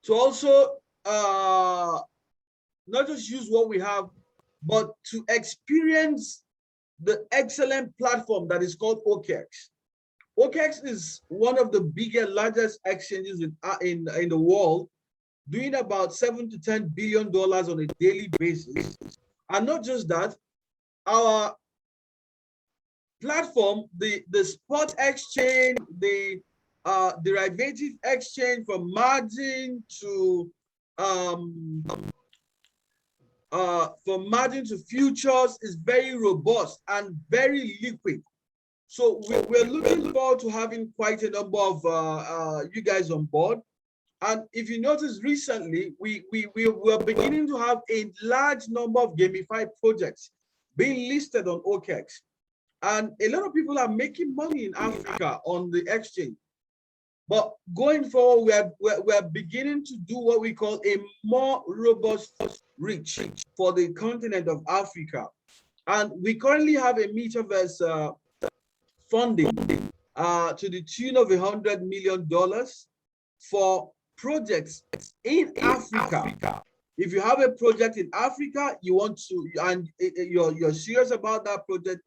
To also not just use what we have, but to experience the excellent platform that is called OKEx. OKEx is one of the biggest, largest exchanges in the world, doing about $7 to $10 billion on a daily basis. And not just that, our platform, the spot exchange, the derivative exchange, from margin to futures, is very robust and very liquid. So we're looking forward to having quite a number of you guys on board. And if you notice recently, we were beginning to have a large number of gamified projects being listed on OKEx. And a lot of people are making money in Africa on the exchange. But going forward, we're beginning to do what we call a more robust reach for the continent of Africa. And we currently have a metaverse funding to the tune of $100 million for projects in Africa. If you have a project in Africa, you want to, and you're serious about that project,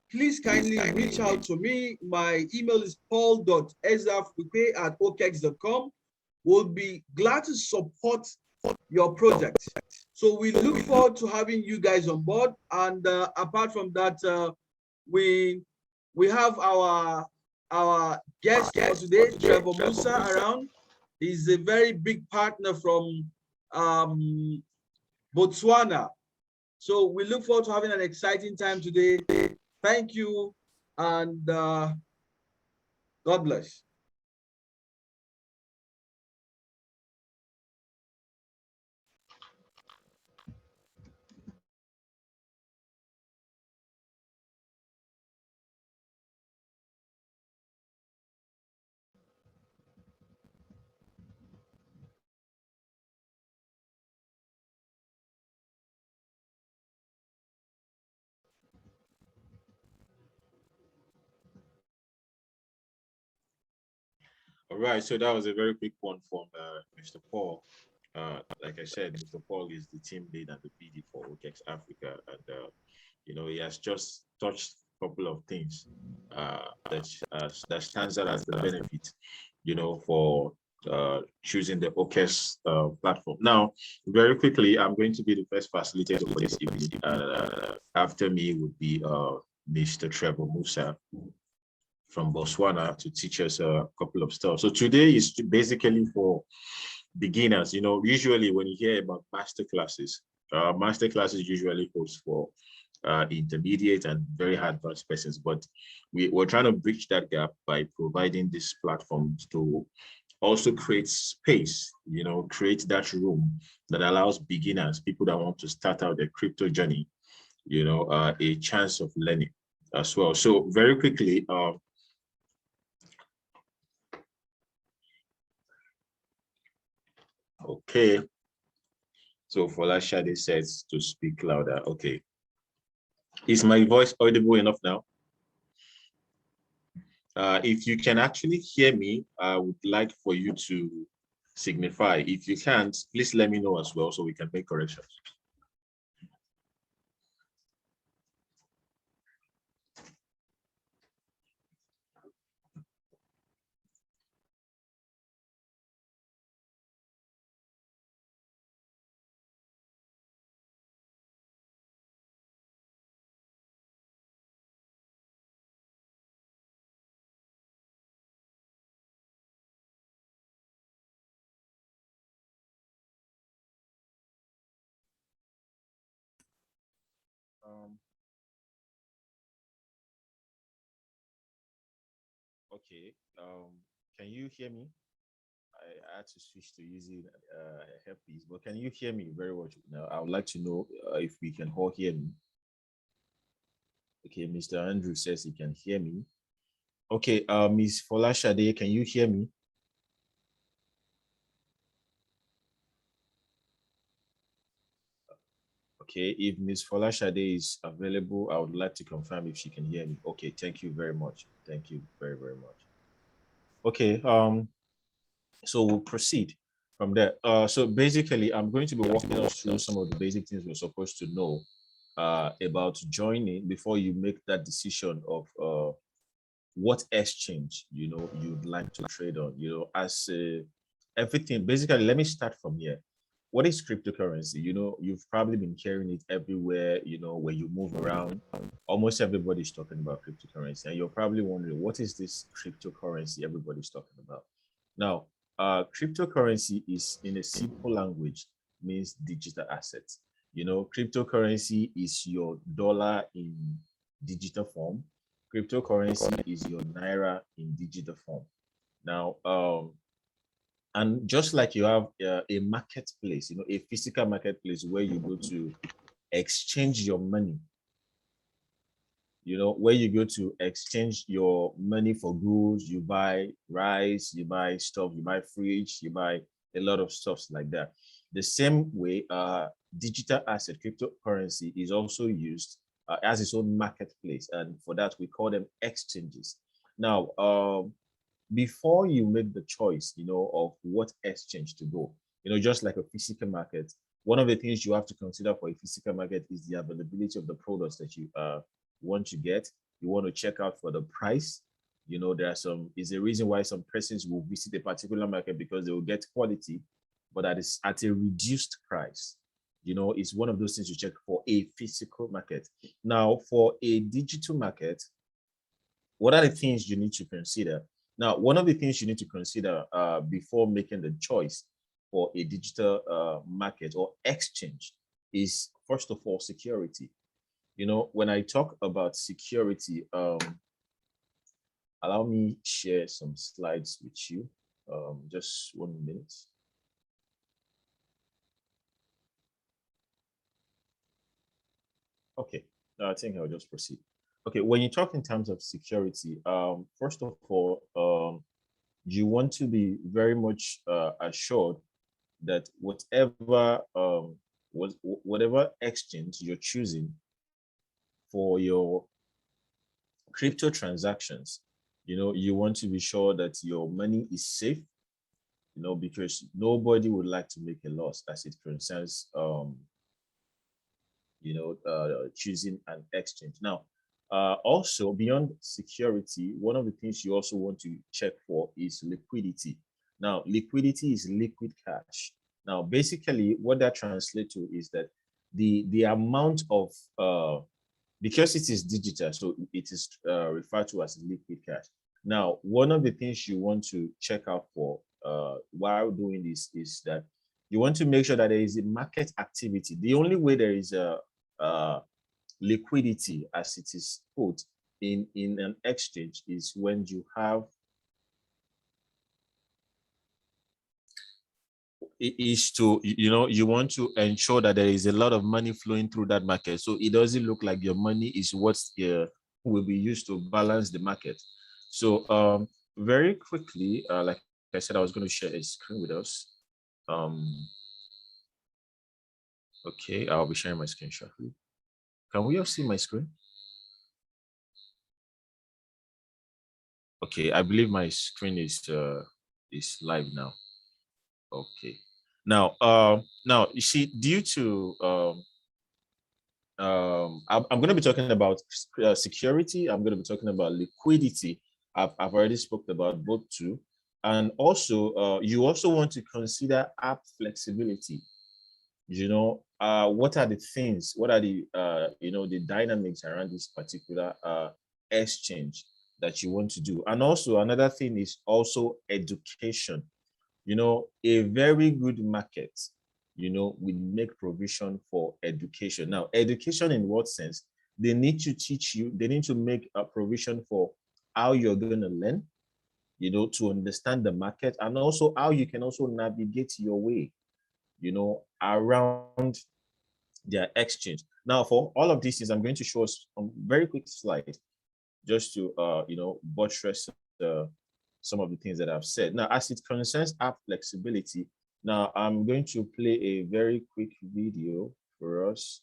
please kindly reach out to me. My email is paul.exafrica@okex.com. We'll be glad to support your project. So we look forward to having you guys on board. And apart from that, we have our guest for today, Trevor Musa, around. He's a very big partner from Botswana. So we look forward to having an exciting time today. Thank you, and God bless. All right, so that was a very quick one from Mr. Paul. Like I said, Mr. Paul is the team lead and the PD for OKExAfrica, and he has just touched a couple of things that stands out as the benefit, for choosing the OKEx platform. Now, very quickly, I'm going to be the first facilitator for this evening. After me would be Mr. Trevor Musa from Botswana to teach us a couple of stuff. So today is basically for beginners. Usually when you hear about masterclasses usually goes for intermediate and very advanced persons, but we're trying to bridge that gap by providing these platforms to also create space, create that room that allows beginners, people that want to start out their crypto journey, a chance of learning as well. So very quickly, okay, so Folashade says to speak louder. Okay, is my voice audible enough now? If you can actually hear me, I would like for you to signify. If you can't, please let me know as well so we can make corrections. Okay, can you hear me? I had to switch to using headpiece, but can you hear me very well now? I would like to know if we can all hear me. Okay, Mr. Andrew says he can hear me. Okay, Miss Folashade, can you hear me? Okay, if Miss Folashade is available, I would like to confirm if she can hear me. Okay, thank you very much. Thank you very, very much. Okay, so we'll proceed from there. So basically, I'm going to be walking us through some of the basic things we're supposed to know about joining before you make that decision of what exchange you'd like to trade on. As everything. Basically, let me start from here. What is cryptocurrency? You've probably been hearing it everywhere. When you move around, almost everybody's talking about cryptocurrency, and you're probably wondering, what is this cryptocurrency everybody's talking about? Now, cryptocurrency is, in a simple language, means digital assets. Cryptocurrency is your dollar in digital form. Cryptocurrency is your naira in digital form. Now, and just like you have a marketplace, a physical marketplace where you go to exchange your money, where you go to exchange your money for goods, you buy rice, you buy stuff, you buy fridge, you buy a lot of stuff like that. The same way, digital asset, cryptocurrency is also used as its own marketplace. And for that, we call them exchanges. Now, before you make the choice, of what exchange to go, just like a physical market, one of the things you have to consider for a physical market is the availability of the products that you want to get. You want to check out for the price. Is a reason why some persons will visit a particular market, because they will get quality, but at a reduced price. It's one of those things you check for a physical market. Now, for a digital market, what are the things you need to consider? Now, one of the things you need to consider before making the choice for a digital market or exchange is, first of all, security. When I talk about security, allow me share some slides with you. Just 1 minute. Okay, I think I'll just proceed. Okay, when you talk in terms of security, first of all, you want to be very much assured that whatever exchange you're choosing for your crypto transactions, you want to be sure that your money is safe, because nobody would like to make a loss as it concerns choosing an exchange. Now, also beyond security, one of the things you also want to check for is liquidity. Now, liquidity is liquid cash. Now, basically, what that translates to is that the amount of because it is digital, so it is referred to as liquid cash. Now, one of the things you want to check out for while doing this is that you want to make sure that there is a market activity. The only way there is a liquidity, as it is put in an exchange, is when you have you want to ensure that there is a lot of money flowing through that market, so it doesn't look like your money is what will be used to balance the market. So very quickly, like I said, I was going to share a screen with us. Okay, I'll be sharing my screen shortly. Can we all see my screen? Okay, I believe my screen is live now. Okay. Now you see, due to I'm going to be talking about security. I'm going to be talking about liquidity. I've already spoken about both two, and also you also want to consider app flexibility. What are the things? What are the the dynamics around this particular exchange that you want to do? And also another thing is also education. A very good market, will make provision for education. Now, education in what sense? They need to teach you, they need to make a provision for how you're going to learn, to understand the market, and also how you can also navigate your way, around their exchange. Now, for all of these things, I'm going to show us a very quick slide just to you know, buttress some of the things that I've said. Now, as it concerns app flexibility, now I'm going to play a very quick video for us.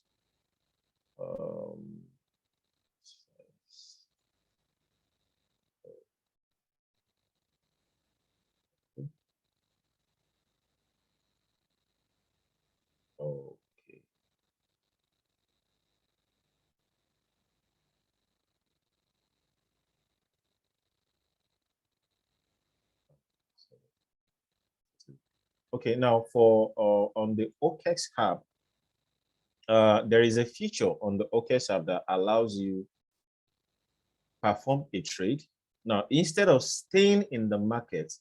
Okay. Okay, now for on the OKEx app, there is a feature on the OKEx app that allows you perform a trade. Now, instead of staying in the market,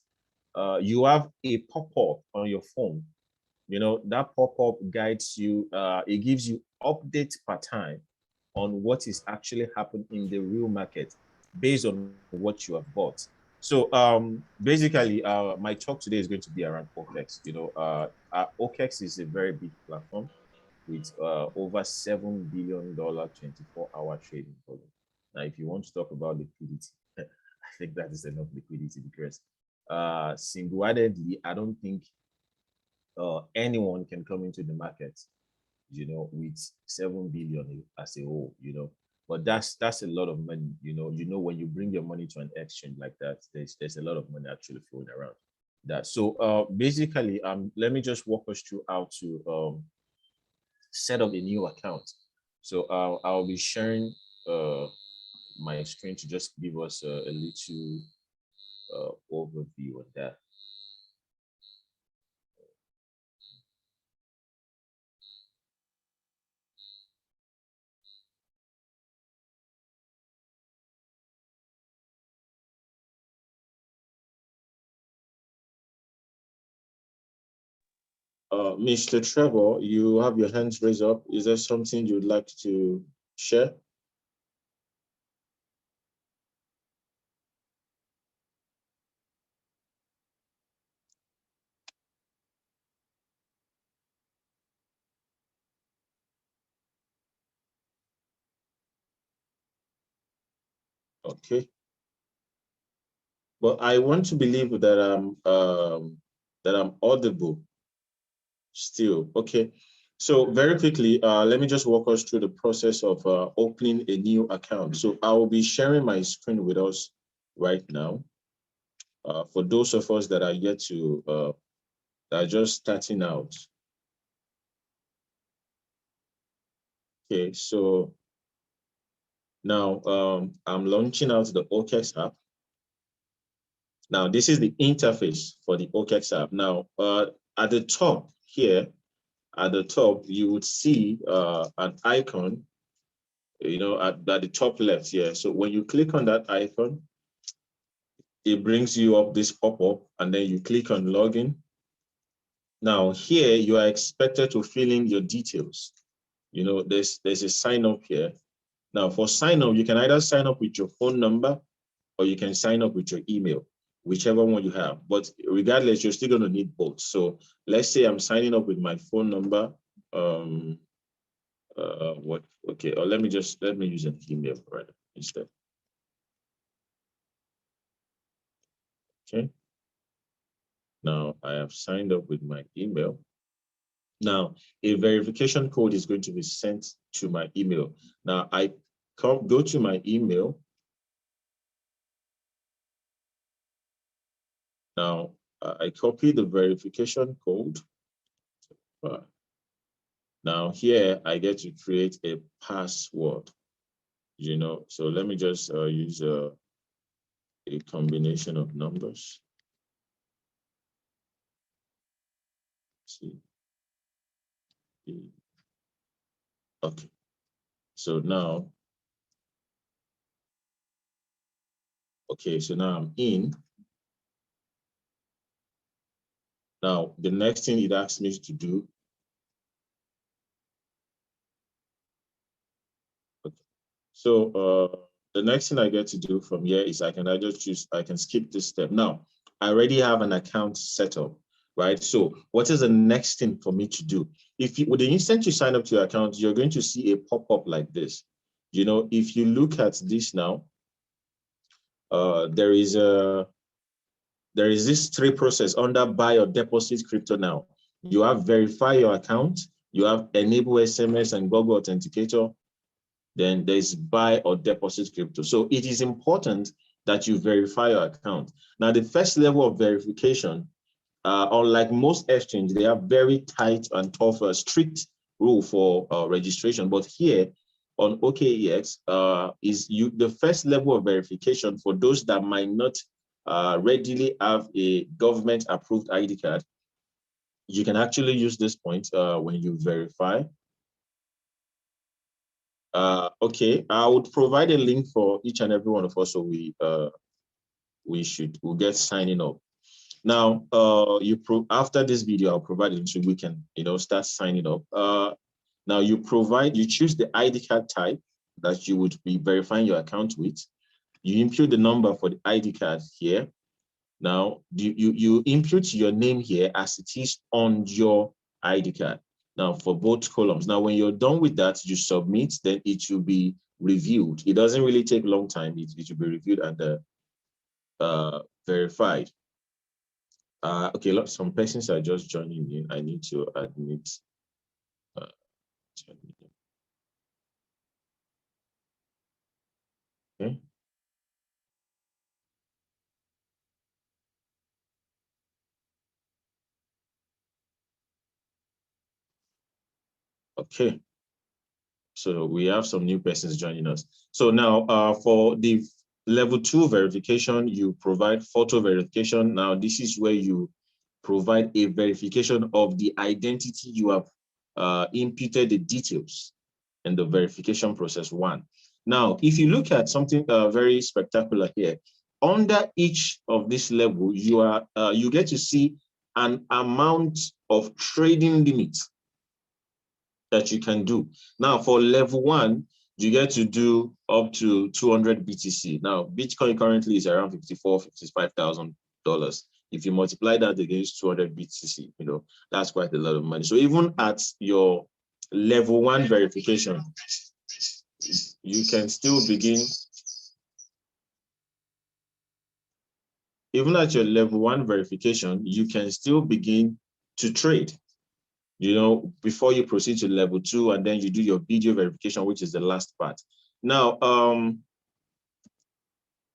you have a pop-up on your phone. You know, that pop-up guides you, it gives you updates per time on what is actually happening in the real market based on what you have bought. So basically, my talk today is going to be around OKEx. You know, OKEx is a very big platform with over $7 billion 24-hour trading volume. Now, if you want to talk about liquidity, I think that is enough liquidity because single-handedly, I don't think anyone can come into the market, you know, with 7 billion as a whole, you know. But that's a lot of money, you know. You know, when you bring your money to an exchange like that, there's a lot of money actually flowing around that. So basically, let me just walk us through how to set up a new account. So I'll be sharing my screen to just give us a little overview of that. Mr. Trevor, you have your hands raised up. Is there something you'd like to share? Okay. But I want to believe that I'm audible still. Okay. So very quickly, let me just walk us through the process of opening a new account. So I will be sharing my screen with us right now. For those of us that are yet to, that are just starting out. Okay, so now I'm launching out the OKEx app. Now, this is the interface for the OKEx app. Now, at the top here, at the top, you would see an icon, you know, at the top left here. So when you click on that icon, it brings you up this pop-up, and then you click on login. Now, here, you are expected to fill in your details. You know, there's a sign up here. Now, for sign up, you can either sign up with your phone number or you can sign up with your email, whichever one you have. But regardless, you're still going to need both. So let's say I'm signing up with my phone number. Okay, or let me use an email right instead. Okay. Now I have signed up with my email. Now a verification code is going to be sent to my email. Now I go to my email. Now I copy the verification code. Now here I get to create a password, you know. So let me just use a combination of numbers. See. Okay. So now, okay, so now I'm in. Now, the next thing it asks me to do. Okay. So the next thing I get to do from here is I can skip this step. Now, I already have an account set up, right? So what is the next thing for me to do? With the instant you sign up to your account, you're going to see a pop-up like this. You know, if you look at this now, there is this three process under buy or deposit crypto now. You have verify your account, you have enable SMS and Google Authenticator, then there's buy or deposit crypto. So it is important that you verify your account. Now, the first level of verification, unlike most exchanges, they have very tight and tough, strict rule for registration. But here on OKEx, the first level of verification for those that might not readily have a government-approved ID card. You can actually use this point when you verify. Okay, I would provide a link for each and every one of us, so we'll get signing up. Now, after this video, I'll provide it so we can, start signing up. Now you choose the ID card type that you would be verifying your account with. You input the number for the ID card here. Now you input your name here as it is on your ID card. Now for both columns. Now when you're done with that, you submit, then it will be reviewed. It doesn't really take a long time. It will be reviewed and verified. Okay, look, some persons are just joining in. I need to admit. Okay. Okay. So we have some new persons joining us. So now for the level 2 verification, you provide photo verification. Now this is where you provide a verification of the identity you have imputed the details in the verification process 1. Now, if you look at something very spectacular here, under each of this level, you get to see an amount of trading limit that you can do. Now, for level 1, you get to do up to 200 BTC. Now, Bitcoin currently is around $55,000. If you multiply that against 200 BTC, that's quite a lot of money. So even at your level 1 verification, you can still begin. Even at your level 1 verification, you can still begin to trade, before you proceed to level 2, and then you do your video verification, which is the last part. Now,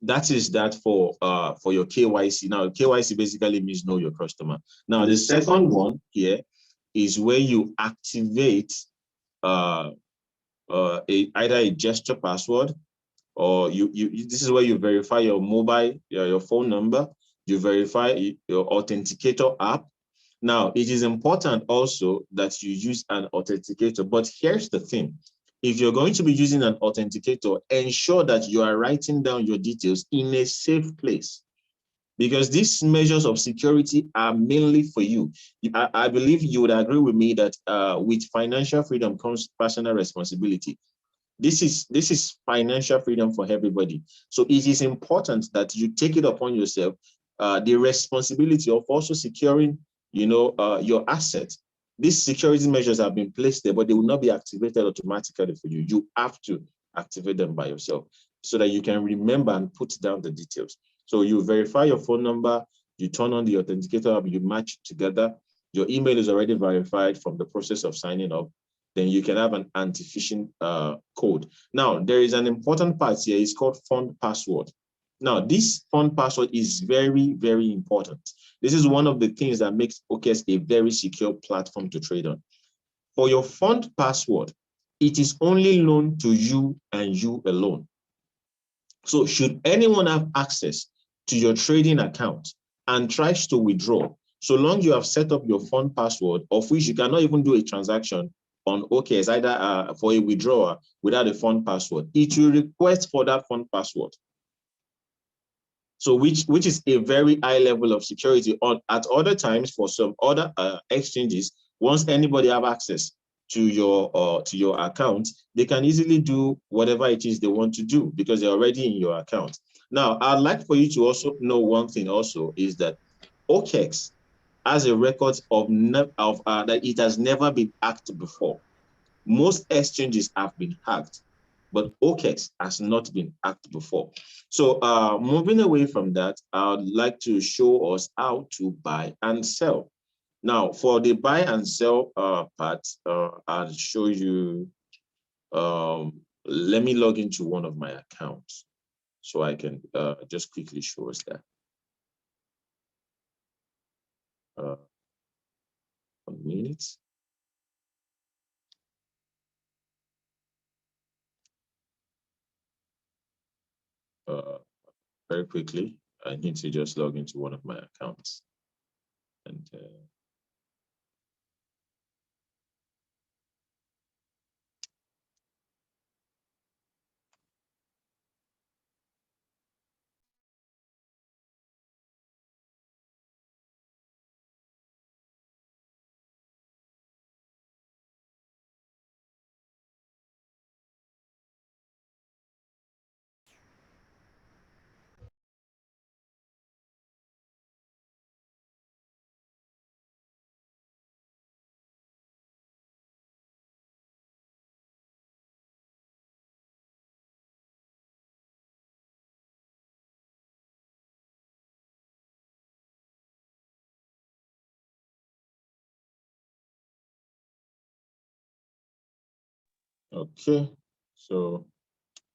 that is that for your KYC. Now, KYC basically means know your customer. Now, the second one here is where you activate either a gesture password, or this is where you verify your mobile, your phone number. You verify your authenticator app. Now, it is important also that you use an authenticator, but here's the thing. If you're going to be using an authenticator, ensure that you are writing down your details in a safe place, because these measures of security are mainly for you. I believe you would agree with me that with financial freedom comes personal responsibility. This is financial freedom for everybody. So it is important that you take it upon yourself, the responsibility of also securing your assets. These security measures have been placed there, but they will not be activated automatically for you. You have to activate them by yourself so that you can remember and put down the details. So you verify your phone number, you turn on the authenticator app, you match it together. Your email is already verified from the process of signing up. Then you can have an anti-phishing code. Now, there is an important part here. It's called fund password. Now, this fund password is very, very important. This is one of the things that makes OKEx a very secure platform to trade on. For your fund password, it is only known to you and you alone. So should anyone have access to your trading account and tries to withdraw, so long you have set up your fund password, of which you cannot even do a transaction on OKEx, either for a withdrawal without a fund password, it will request for that fund password. So which is a very high level of security. At other times, for some other exchanges, once anybody have access to your account, they can easily do whatever it is they want to do because they're already in your account. Now, I'd like for you to also know one thing also is that OKEx has a record of that it has never been hacked before. Most exchanges have been hacked. but OKEx has not been hacked before. So moving away from that, I would like to show us how to buy and sell. Now, for the buy and sell part, I'll show you. Let me log into one of my accounts so I can just quickly show us that. 1 minute. Very quickly, I need to just log into one of my accounts. And okay, so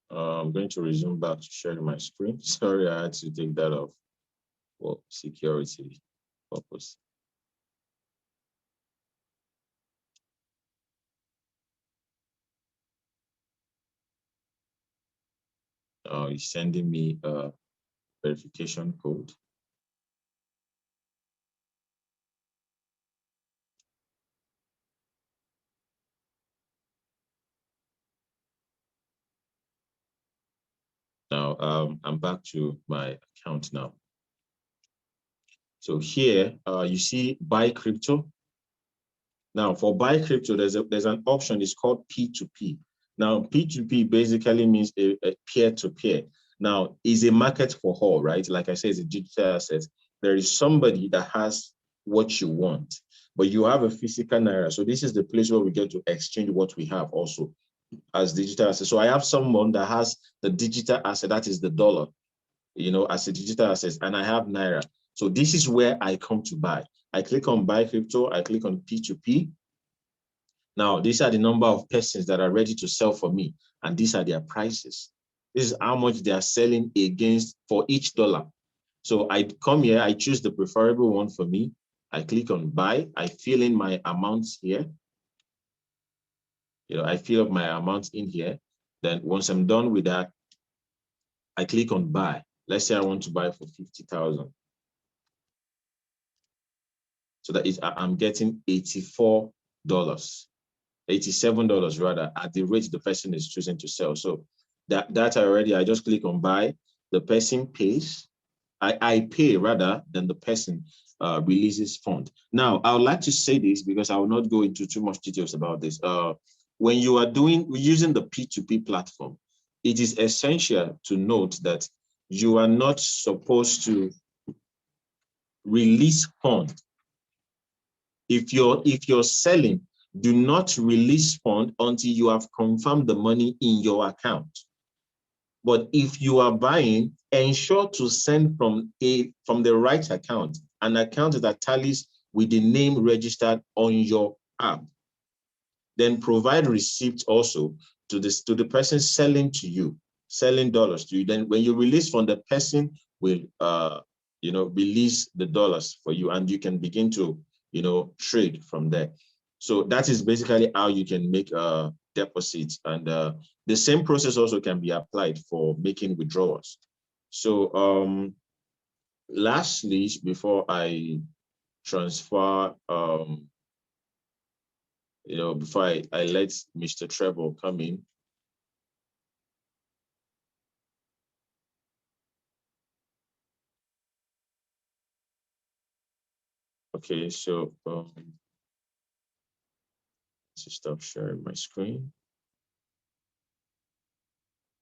I'm going to resume back to sharing my screen. Sorry, I had to take that off for security purpose. He's sending me a verification code. Now, I'm back to my account now. So here, you see buy crypto. Now, for buy crypto, there's an option. It's called P2P. Now, P2P basically means a peer-to-peer. Now, is a market for all, right? Like I said, it's a digital asset. There is somebody that has what you want, but you have a physical naira. So this is the place where we get to exchange what we have also as digital asset. So I have someone that has the digital asset, that is the dollar, as a digital asset, and I have naira. So this is where I come to buy. I click on buy crypto, I click on P2P. Now, these are the number of persons that are ready to sell for me, and these are their prices. This is how much they are selling against for each dollar. So I come here, I choose the preferable one for me. I click on buy, I fill in my amounts here. I fill up my amounts in here. Then once I'm done with that, I click on buy. Let's say I want to buy for 50,000. So that is, I'm getting $84, $87 rather, at the rate the person is choosing to sell. So that already, I just click on buy. The person pays. I pay rather than the person releases fund. Now, I would like to say this because I will not go into too much details about this. When you are using the P2P platform, it is essential to note that you are not supposed to release fund. If you're selling, do not release fund until you have confirmed the money in your account. But if you are buying, ensure to send from the right account, an account that tallies with the name registered on your app. Then provide receipts also to the person selling to you, selling dollars to you. Then when you release from, the person will release the dollars for you, and you can begin to trade from there. So that is basically how you can make deposits, and the same process also can be applied for making withdrawals. So lastly, before I transfer, before I let Mr. Treble come in. Okay, so to stop sharing my screen.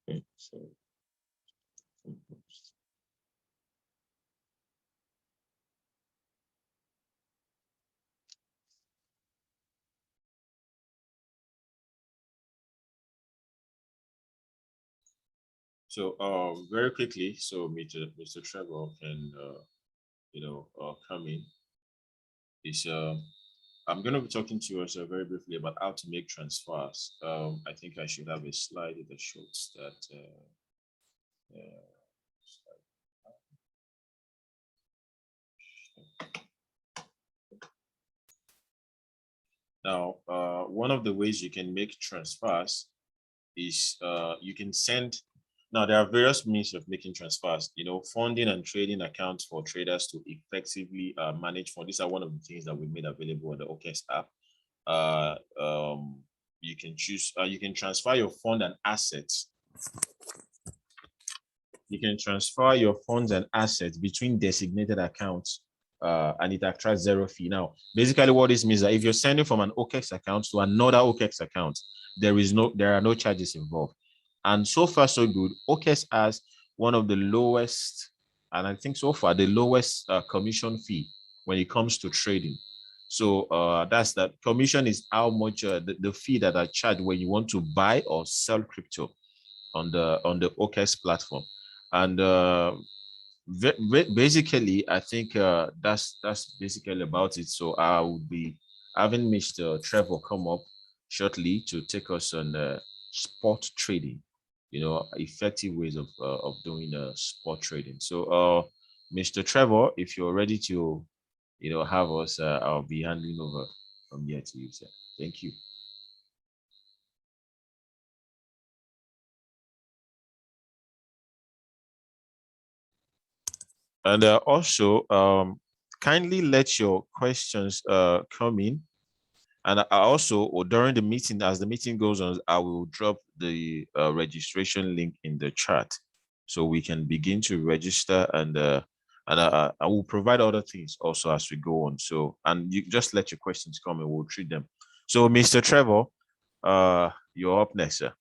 Okay, so So very quickly, so Mr. Trevor can come in. Is I'm going to be talking to you also very briefly about how to make transfers. I think I should have a slide that shows that. Now, one of the ways you can make transfers is you can send. Now, there are various means of making transfers. Funding and trading accounts for traders to effectively manage funds. These are one of the things that we made available on the OKEx app. You can choose. You can transfer your fund and assets. You can transfer your funds and assets between designated accounts, and it attracts zero fee. Now, basically, what this means is that if you're sending from an OKEx account to another OKEx account, there are no charges involved. And so far, so good. OKEx has one of the lowest, and I think so far the lowest commission fee when it comes to trading. So that's that. Commission is how much the fee that are charged when you want to buy or sell crypto on the OKEx platform. And basically, I think that's basically about it. So I will be having Mr. Trevor come up shortly to take us on spot trading. Effective ways of doing spot trading. So, Mr. Trevor, if you're ready to, have us, I'll be handing over from here to you, sir. Thank you. And also, kindly let your questions come in. And I also, or during the meeting, as the meeting goes on, I will drop the registration link in the chat so we can begin to register, and I will provide other things also as we go on. So, and you just let your questions come and we'll treat them. So, Mr. Trevor, you're up next, sir.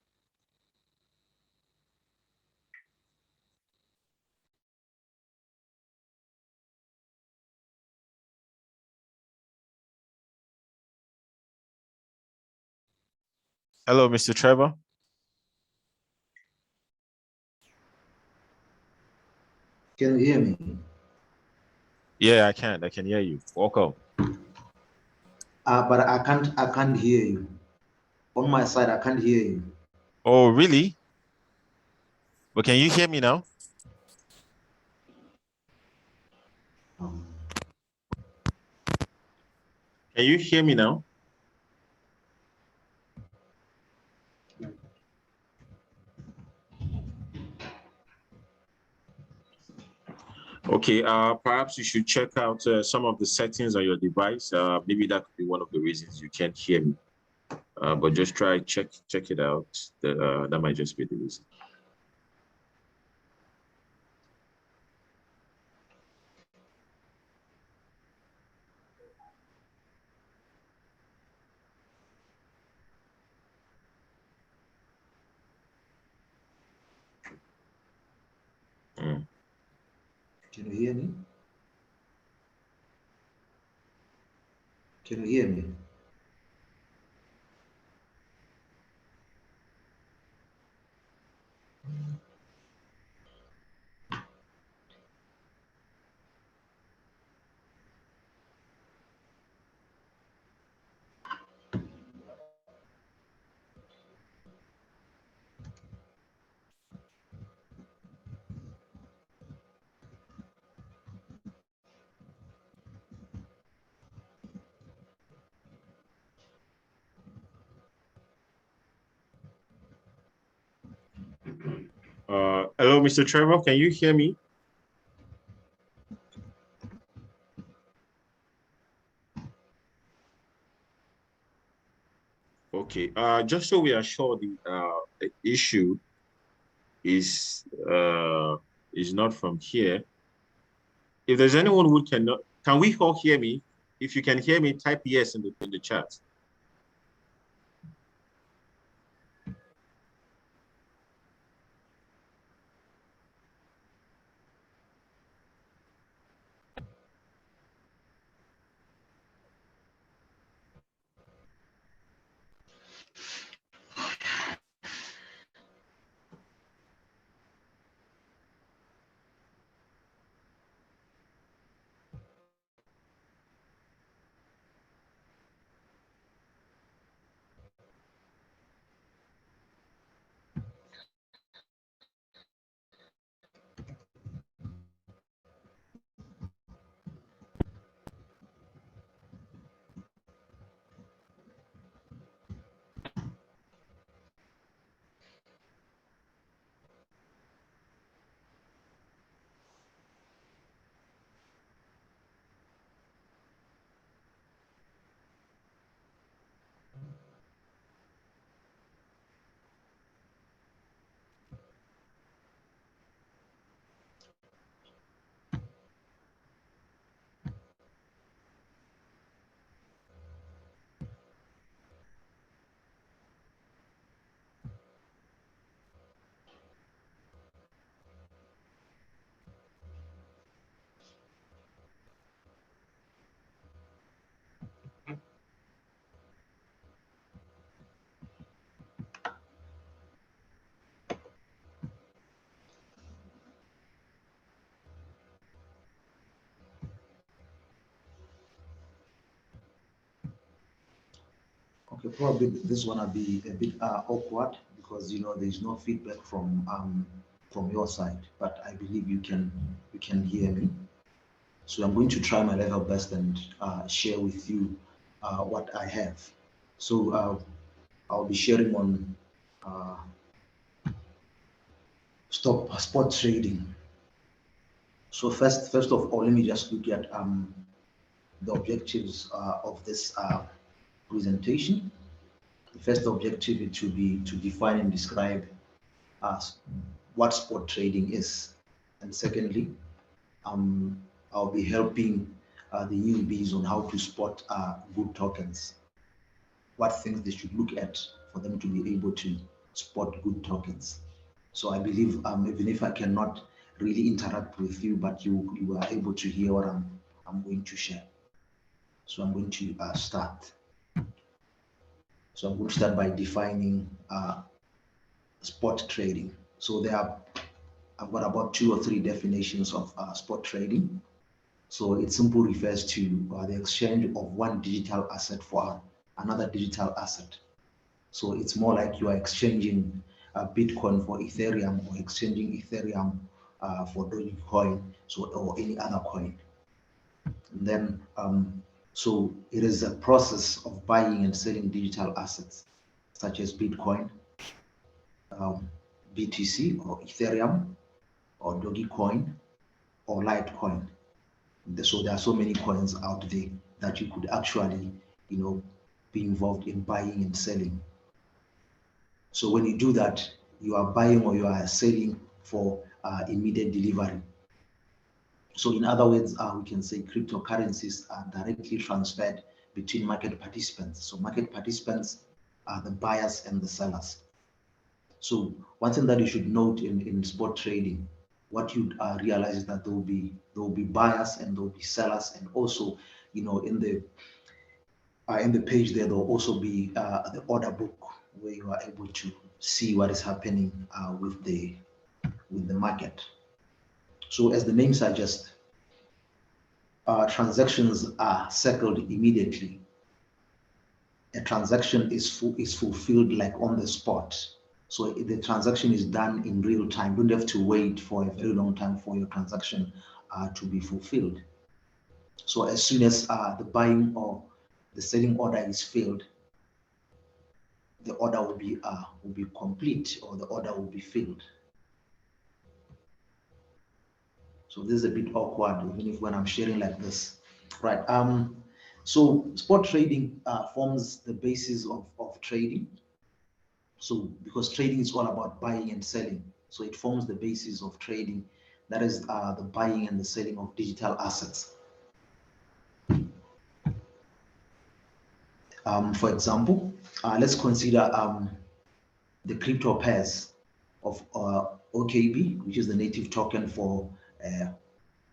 Hello, Mr. Trevor. Can you hear me? Yeah, I can. I can hear you. Welcome. But I can't hear you. On my side, I can't hear you. Oh, really? But can you hear me now? Um, Can you hear me now? Okay, perhaps you should check out some of the settings on your device. Maybe that could be one of the reasons you can't hear me. But just check it out. That might just be the reason. Mm. Can you hear me? Can you hear me? Hello, Mr. Trevor. Can you hear me? Okay. Just so we are sure the issue is not from here. If there's anyone who cannot, can we all hear me? If you can hear me, type yes in the chat. Okay, probably this one will be a bit awkward because there's no feedback from your side, but I believe you can hear me. So I'm going to try my level best and share with you what I have. So I'll be sharing on spot trading. So first of all, let me just look at the objectives of this presentation. The first objective is to define and describe what spot trading is, and secondly, I'll be helping the newbies on how to spot good tokens, what things they should look at for them to be able to spot good tokens. So I believe even if I cannot really interact with you, but you are able to hear what I'm going to share. So I'm going to start. So I'm going to start by defining spot trading. So I've got about 2 or 3 definitions of spot trading. So it simply refers to the exchange of one digital asset for another digital asset. So it's more like you are exchanging Bitcoin for Ethereum, or exchanging Ethereum for Dogecoin, or any other coin. And then, so it is a process of buying and selling digital assets, such as Bitcoin, BTC, or Ethereum, or Dogecoin, or Litecoin. So there are so many coins out there that you could actually, be involved in buying and selling. So when you do that, you are buying or you are selling for immediate delivery. So in other words, we can say cryptocurrencies are directly transferred between market participants. So market participants are the buyers and the sellers. So one thing that you should note in spot trading, what you realize is that there will be buyers and there will be sellers, and also, in the page there will also be the order book, where you are able to see what is happening with the market. So as the name suggests, transactions are settled immediately. A transaction is fulfilled like on the spot. So the transaction is done in real time. You don't have to wait for a very long time for your transaction to be fulfilled. So as soon as the buying or the selling order is filled, the order will be complete, or the order will be filled. So this is a bit awkward, even if when I'm sharing like this, right? So spot trading forms the basis of trading. So because trading is all about buying and selling, so it forms the basis of trading. That is the buying and the selling of digital assets. For example, let's consider the crypto pairs of OKB, which is the native token for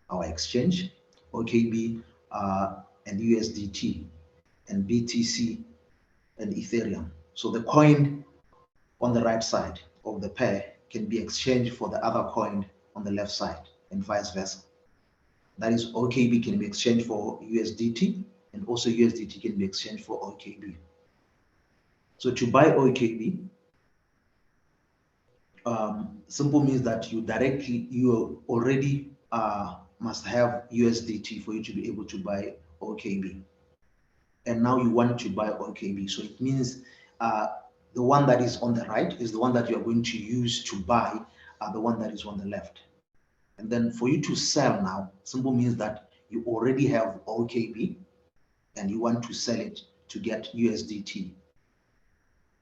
our exchange, OKB and USDT and BTC and Ethereum. So the coin on the right side of the pair can be exchanged for the other coin on the left side, and vice versa. That is, OKB can be exchanged for USDT, and also USDT can be exchanged for OKB. So to buy OKB, simple means that you already must have USDT for you to be able to buy OKB. And now you want to buy OKB. So it means the one that is on the right is the one that you are going to use to buy the one that is on the left. And then for you to sell now, simple means that you already have OKB and you want to sell it to get USDT.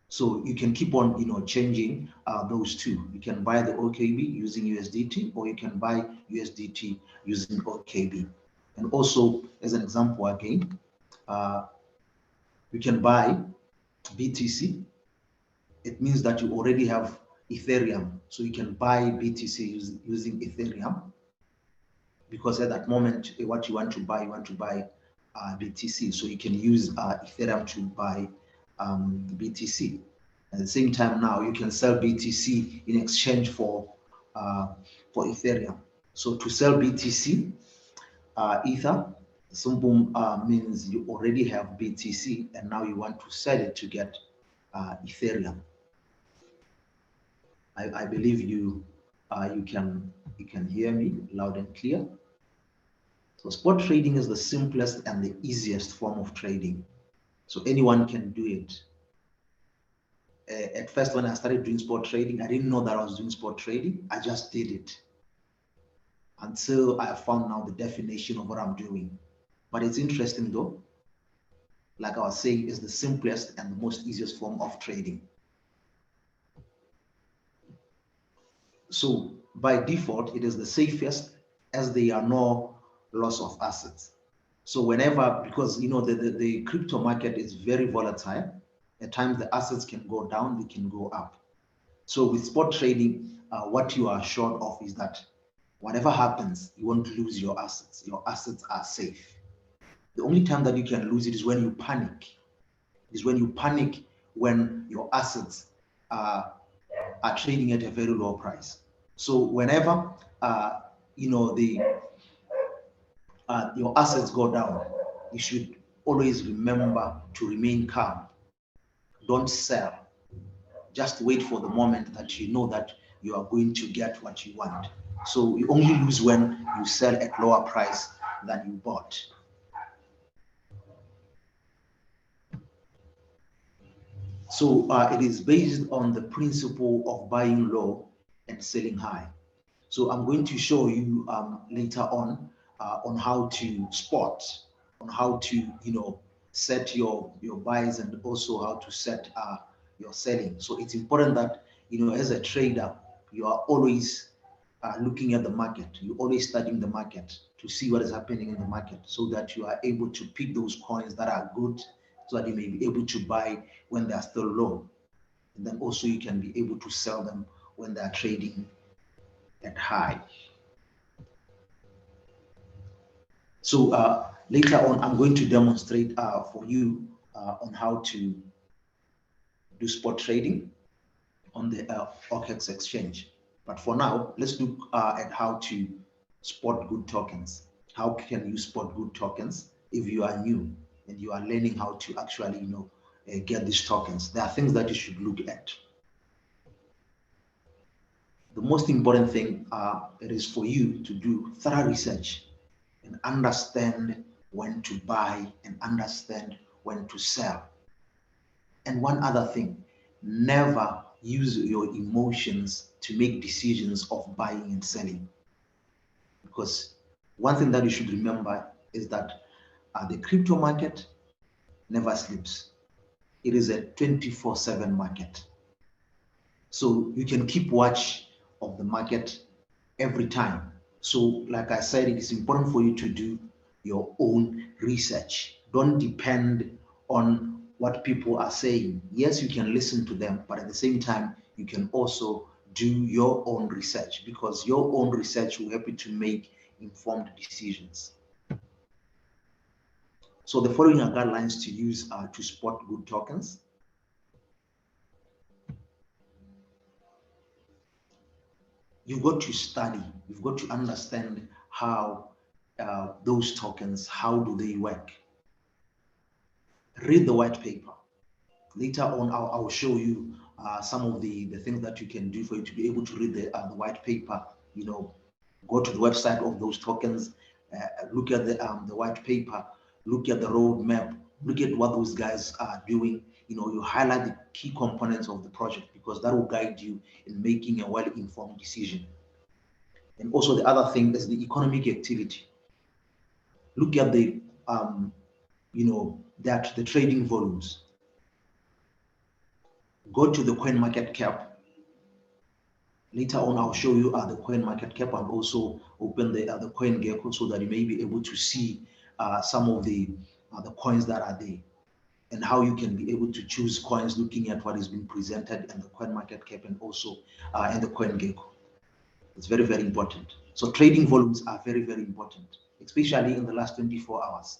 So you can keep on, changing those two. You can buy the OKB using USDT, or you can buy USDT using OKB. And also, as an example again, you can buy BTC. It means that you already have Ethereum, so you can buy BTC using Ethereum, because at that moment, what you want to buy BTC, so you can use Ethereum to buy BTC. At the same time, now you can sell BTC in exchange for Ethereum. So to sell BTC, Ether, Simple means you already have BTC and now you want to sell it to get Ethereum. I believe you can hear me loud and clear. So spot trading is the simplest and the easiest form of trading. So anyone can do it. At first, when I started doing spot trading, I didn't know that I was doing spot trading. I just did it until I found out the definition of what I'm doing. But it's interesting though. Like I was saying, it's the simplest and the most easiest form of trading. So by default, it is the safest as there are no loss of assets. So whenever, because you know the crypto market is very volatile, at times the assets can go down, they can go up. So with spot trading, what you are assured of is that whatever happens, you won't lose your assets. Your assets are safe. The only time that you can lose it is when you panic. Is when you panic when your assets are trading at a very low price. So whenever you know your assets go down, you should always remember to remain calm. Don't sell. Just wait for the moment that you know that you are going to get what you want. So you only lose when you sell at lower price than you bought. So it is based on the principle of buying low and selling high. So I'm going to show you later on how to spot, on how to set your buys and also how to set your selling. So it's important that as a trader you are always looking at the market. You're always studying the market to see what is happening in the market, so that you are able to pick those coins that are good, so that you may be able to buy when they are still low, and then also you can be able to sell them when they are trading at high. So later on, I'm going to demonstrate for you on how to do spot trading on the OKEx exchange. But for now, let's look at how to spot good tokens. How can you spot good tokens if you are new and you are learning how to actually get these tokens? There are things that you should look at. The most important thing it is for you to do thorough research and understand when to buy and understand when to sell. And one other thing, never use your emotions to make decisions of buying and selling. Because one thing that you should remember is that the crypto market never sleeps. It is a 24/7 market. So you can keep watch of the market every time. So like I said, it is important for you to do your own research. Don't depend on what people are saying. Yes, you can listen to them, but at the same time, you can also do your own research, because your own research will help you to make informed decisions. So the following are guidelines to use to spot good tokens. You've got to study, you've got to understand how those tokens, how do they work? Read the white paper. Later on, I'll show you some of the things that you can do for you to be able to read the white paper. Go to the website of those tokens, look at the white paper, look at the roadmap, look at what those guys are doing. You highlight the key components of the project, because that will guide you in making a well-informed decision. And also the other thing is the economic activity. Look at the the trading volumes. Go to the coin market cap. Later on, I'll show you the coin market cap, and also open the coin gecko, so that you may be able to see some of the coins that are there, and how you can be able to choose coins looking at what is being presented in the coin market cap and also in the coin gecko. It's very, very important. So trading volumes are very, very important, especially in the last 24 hours.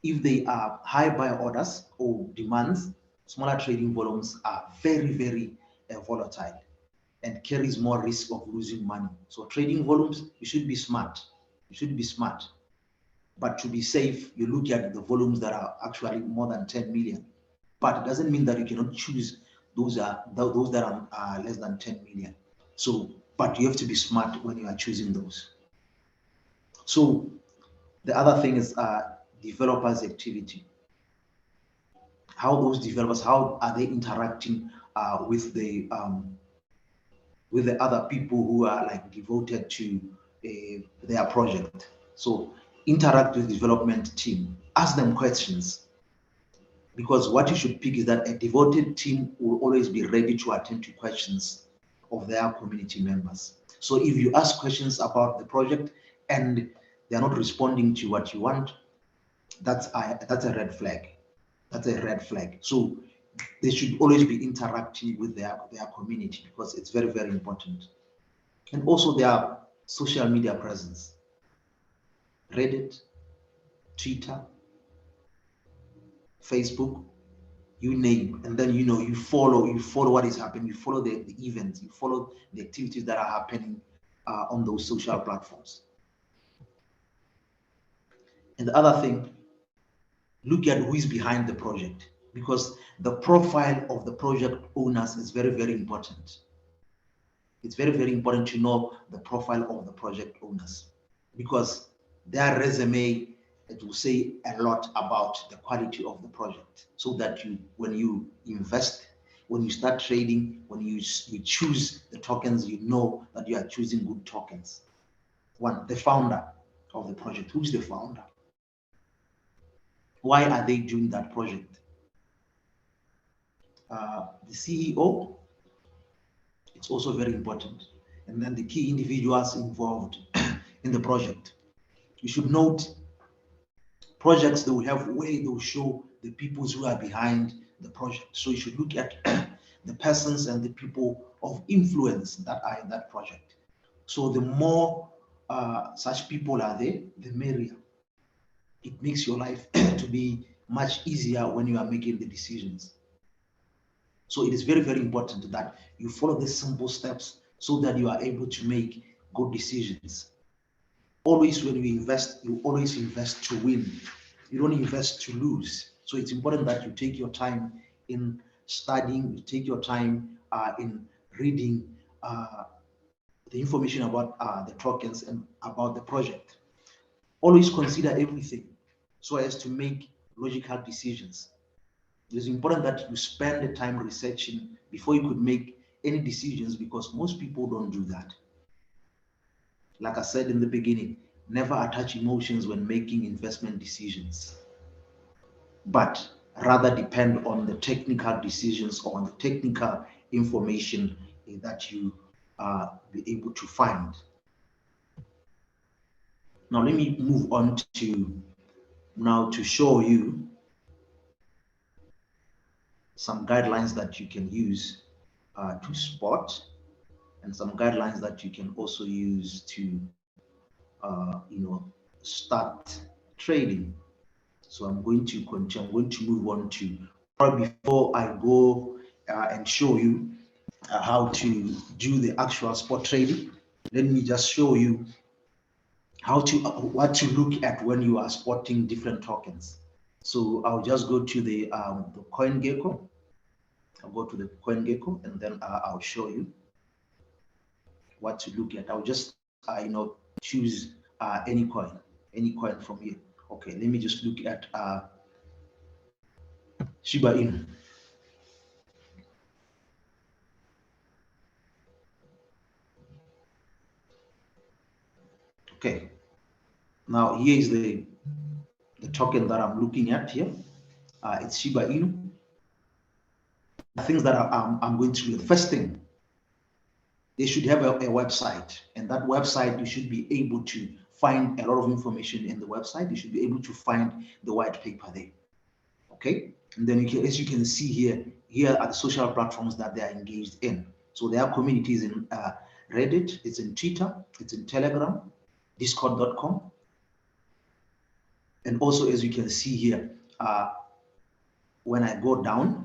If they are high buy orders or demands, smaller trading volumes are very, very volatile and carries more risk of losing money. So trading volumes, you should be smart. You should be smart. But to be safe, you look at the volumes that are actually more than 10 million. But it doesn't mean that you cannot choose those that are less than 10 million. So, but you have to be smart when you are choosing those. So the other thing is developers' activity. How those developers, how are they interacting with the other people who are like devoted to their project? So interact with the development team, ask them questions, because what you should pick is that a devoted team will always be ready to attend to questions of their community members. So if you ask questions about the project and they're not responding to what you want, that's a red flag. That's a red flag. So they should always be interacting with their community, because it's very, very important. And also their social media presence, Reddit, Twitter, Facebook, you name, and then you follow what is happening, you follow the events, you follow the activities that are happening on those social platforms. And the other thing, look at who is behind the project, because the profile of the project owners is very, very important. It's very, very important to know the profile of the project owners, because their resume, it will say a lot about the quality of the project, so that when you invest, when you start trading, when you choose the tokens, you know that you are choosing good tokens. One, the founder of the project. Who's the founder? Why are they doing that project? The CEO, it's also very important. And then the key individuals involved in the project. You should note projects, they will have way, they will show the peoples who are behind the project. So you should look at the persons and the people of influence that are in that project. So the more such people are there, the merrier. It makes your life to be much easier when you are making the decisions. So it is very, very important that you follow the simple steps so that you are able to make good decisions. Always when you invest, you always invest to win. You don't invest to lose. So it's important that you take your time in studying, you take your time in reading the information about the tokens and about the project. Always consider everything so as to make logical decisions. It is important that you spend the time researching before you could make any decisions, because most people don't do that. Like I said in the beginning, never attach emotions when making investment decisions, but rather depend on the technical decisions or on the technical information that you be able to find. Now let me move on to show you some guidelines that you can use to spot, and some guidelines that you can also use to start trading. So I'm going to continue. I'm going to move on to, before I go and show you how to do the actual spot trading, let me just show you what to look at when you are spotting different tokens. So I'll just go to the CoinGecko. I'll go to the CoinGecko, and then I'll show you what to look at. I'll just choose any coin from here. Okay, let me just look at Shiba Inu. Okay, now here is the token that I'm looking at here. It's Shiba Inu. The things that I'm going to do. The first thing, they should have a website, and that website, you should be able to find a lot of information in the website. You should be able to find the white paper there. Okay, and then as you can see here are the social platforms that they are engaged in. So their community is in Reddit, it's in Twitter, it's in Telegram, discord.com. And also, as you can see here, when I go down,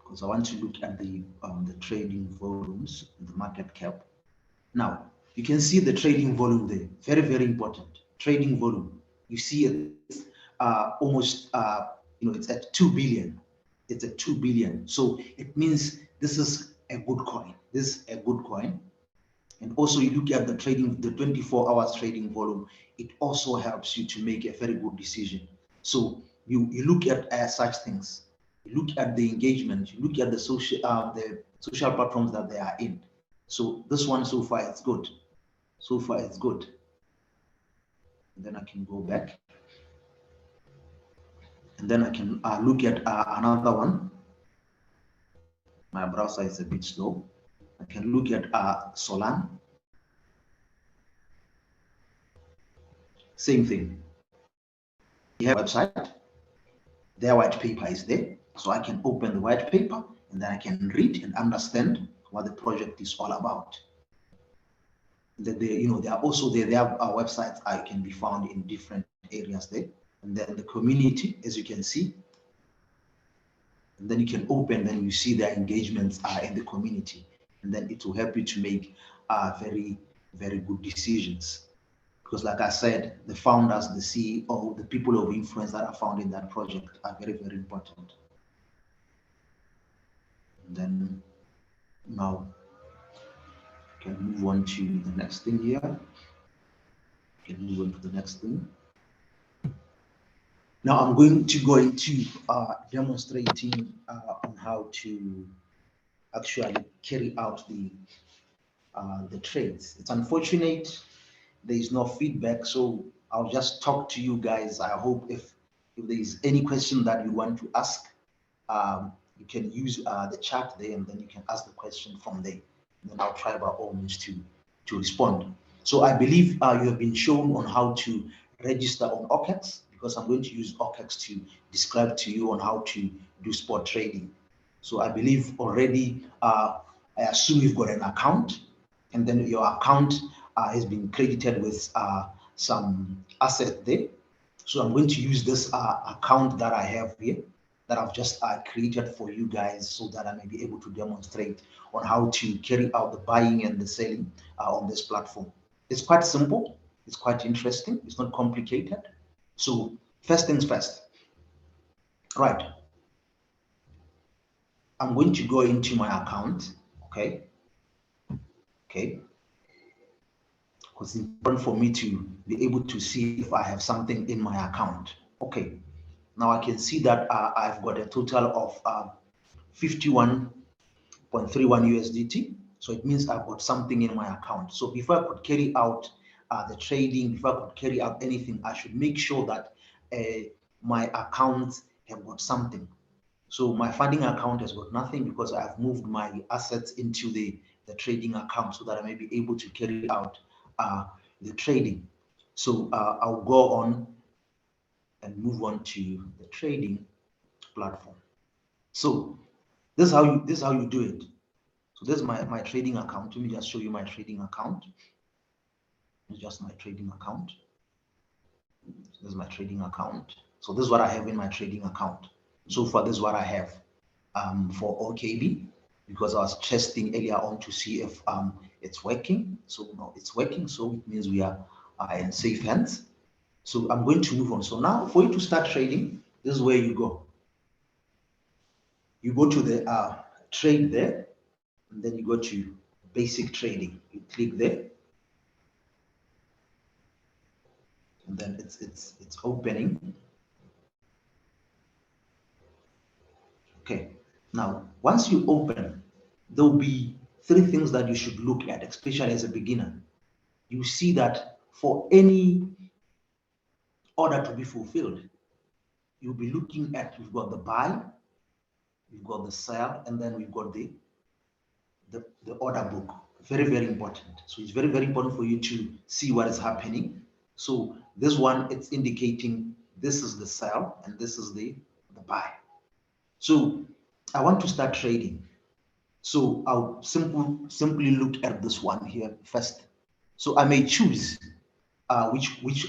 because I want to look at the trading volumes, the market cap. Now, you can see the trading volume there. Very, very important. Trading volume. You see it's almost, it's at 2 billion. It's at 2 billion. So it means this is a good coin. This is a good coin. And also you look at the trading, the 24 hours trading volume, it also helps you to make a very good decision. So you look at such things. You look at the engagement, you look at the social platforms that they are in. So this one so far it's good. So far it's good. And then I can go back. And then I can look at another one. My browser is a bit slow. I can look at Solan. Same thing. We have a website. Their white paper is there. So I can open the white paper and then I can read and understand what the project is all about. They are also there. They have websites can be found in different areas there. And then the community, as you can see. And then you can open, then you see their engagements in the community. And then it will help you to make very, very good decisions. Because like I said, the founders, the CEO, the people of influence that are found in that project are very, very important. And then now can move on to the next thing here. Can move on to the next thing. Now I'm going to go into demonstrating on how to actually carry out the trades. It's unfortunate there is no feedback, so I'll just talk to you guys. I hope if there is any question that you want to ask, you can use the chat there, and then you can ask the question from there. And then I'll try by all means to respond. So I believe you have been shown on how to register on OKEx, because I'm going to use OKEx to describe to you on how to do spot trading. So I believe already, I assume you've got an account, and then your account has been credited with some asset there. So I'm going to use this account that I have here, that I've just created for you guys, so that I may be able to demonstrate on how to carry out the buying and the selling on this platform. It's quite simple. It's quite interesting. It's not complicated. So first things first. Right. I'm going to go into my account. Okay. Okay. Because it's important for me to be able to see if I have something in my account. Okay. Now I can see that I've got a total of 51.31 USDT. So it means I've got something in my account. So before I could carry out the trading, before I could carry out anything, I should make sure that my accounts have got something. So my funding account has got nothing, because I've moved my assets into the trading account, so that I may be able to carry out the trading. So I'll go on and move on to the trading platform. So this is how you do it. So this is my trading account. Let me just show you my trading account. It's just my trading account. So this is my trading account. So this is what I have in my trading account. So far, this is what I have for OKB, because I was testing earlier on to see if it's working. So no, it's working. So it means we are in safe hands. So I'm going to move on. So now for you to start trading, this is where you go. You go to the trade there, and then you go to basic trading. You click there, and then it's opening. Okay. Now, once you open, there'll be 3 things that you should look at, especially as a beginner. You see that for any order to be fulfilled, you'll be looking at, we've got the buy, we've got the sell, and then we've got the order book. Very, very important. So it's very, very important for you to see what is happening. So this one, it's indicating this is the sell and this is the buy. So I want to start trading. So I'll simply look at this one here first. So I may choose which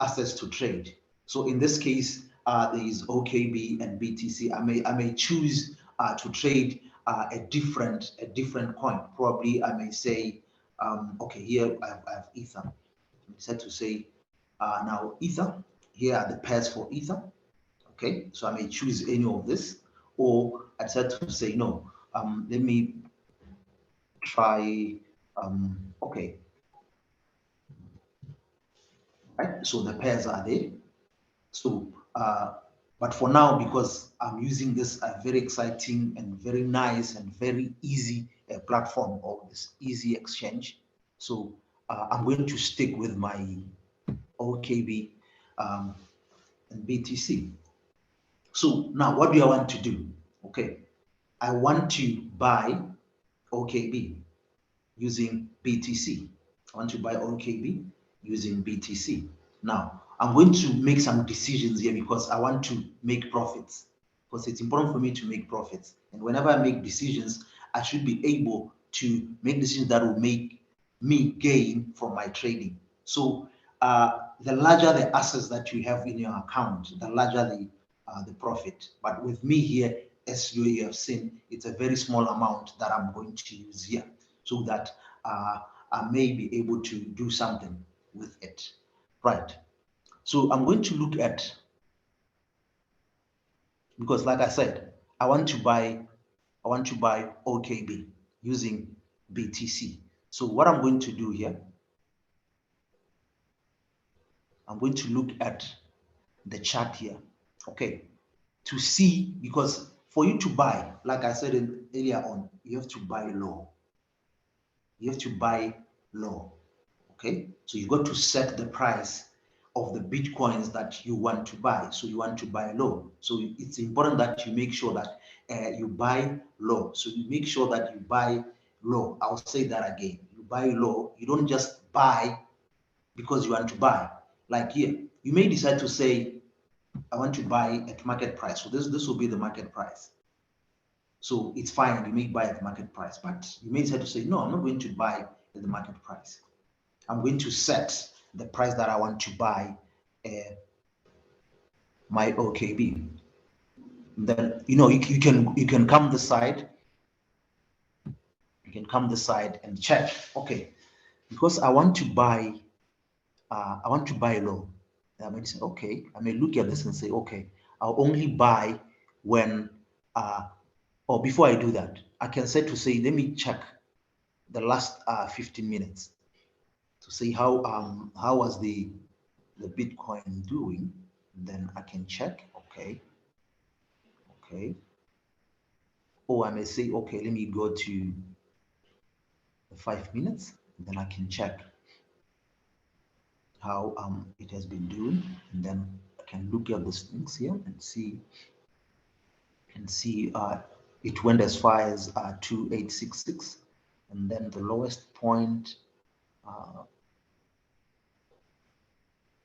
assets to trade. So in this case, there is OKB and BTC. I may choose to trade a different coin. Probably I may say, okay, here I have Ether. I decide to say now Ether. Here are the pairs for Ether. Okay, so I may choose any of this, or I decide to say no. Let me try. Okay, right. So the pairs are there. So, but for now, because I'm using this very exciting and very nice and very easy platform, or this easy exchange, so I'm going to stick with my OKB and BTC. So now, what do I want to do? Okay, I want to buy OKB using BTC. I want to buy OKB using BTC. Now, I'm going to make some decisions here because I want to make profits. Because it's important for me to make profits. And whenever I make decisions, I should be able to make decisions that will make me gain from my trading. So the larger the assets that you have in your account, the larger the profit. But with me here, as you have seen, it's a very small amount that I'm going to use here, so that I may be able to do something with it. Right. So I'm going to look at, because like I said, I want to buy OKB using BTC. So what I'm going to do here, I'm going to look at the chart here, okay, to see, because for you to buy, like I said earlier on, you have to buy low. You have to buy low, okay? So you got to set the price of the Bitcoins that you want to buy. So you want to buy low. So it's important that you make sure that you buy low. So you make sure that you buy low. I'll say that again. You buy low. You don't just buy because you want to buy. Like here, you may decide to say, I want to buy at market price. So this will be the market price. So it's fine. You may buy at market price, but you may decide to say, no, I'm not going to buy at the market price. I'm going to set the price that I want to buy my OKB. Then you can come this side. You can come this side and check. Okay, because I want to buy low. I may say, okay, I may look at this and say, okay, I'll only buy when or before I do that, I can say to say, let me check the last 15 minutes to see how was the Bitcoin doing. Then I can check. Okay. Or I may say, okay, let me go to the 5 minutes. Then I can check how it has been doing, and then I can look at these things here and see it went as far as 2866, and then the lowest point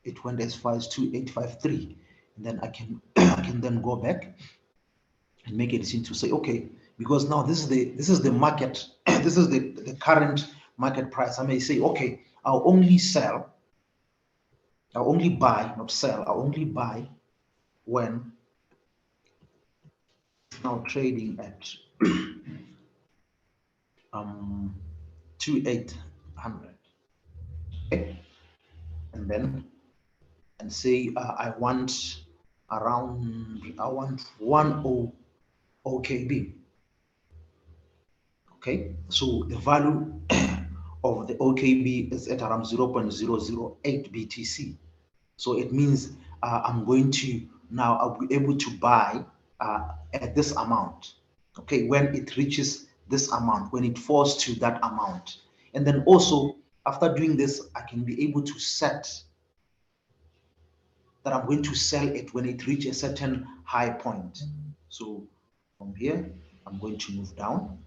it went as far as 2853, and then I can I can then go back and make a decision to say, okay, because now this is the market, this is the current market price. I may say, okay, I'll only buy, not sell, I'll only buy when now trading at 2800. Okay, and then say I want 10 OKB. Okay, so the value of the OKB is at around 0.008 BTC. So it means I'm going to now, I'll be able to buy at this amount. Okay, when it reaches this amount, when it falls to that amount. And then also, after doing this, I can be able to set that I'm going to sell it when it reaches a certain high point. So from here, I'm going to move down.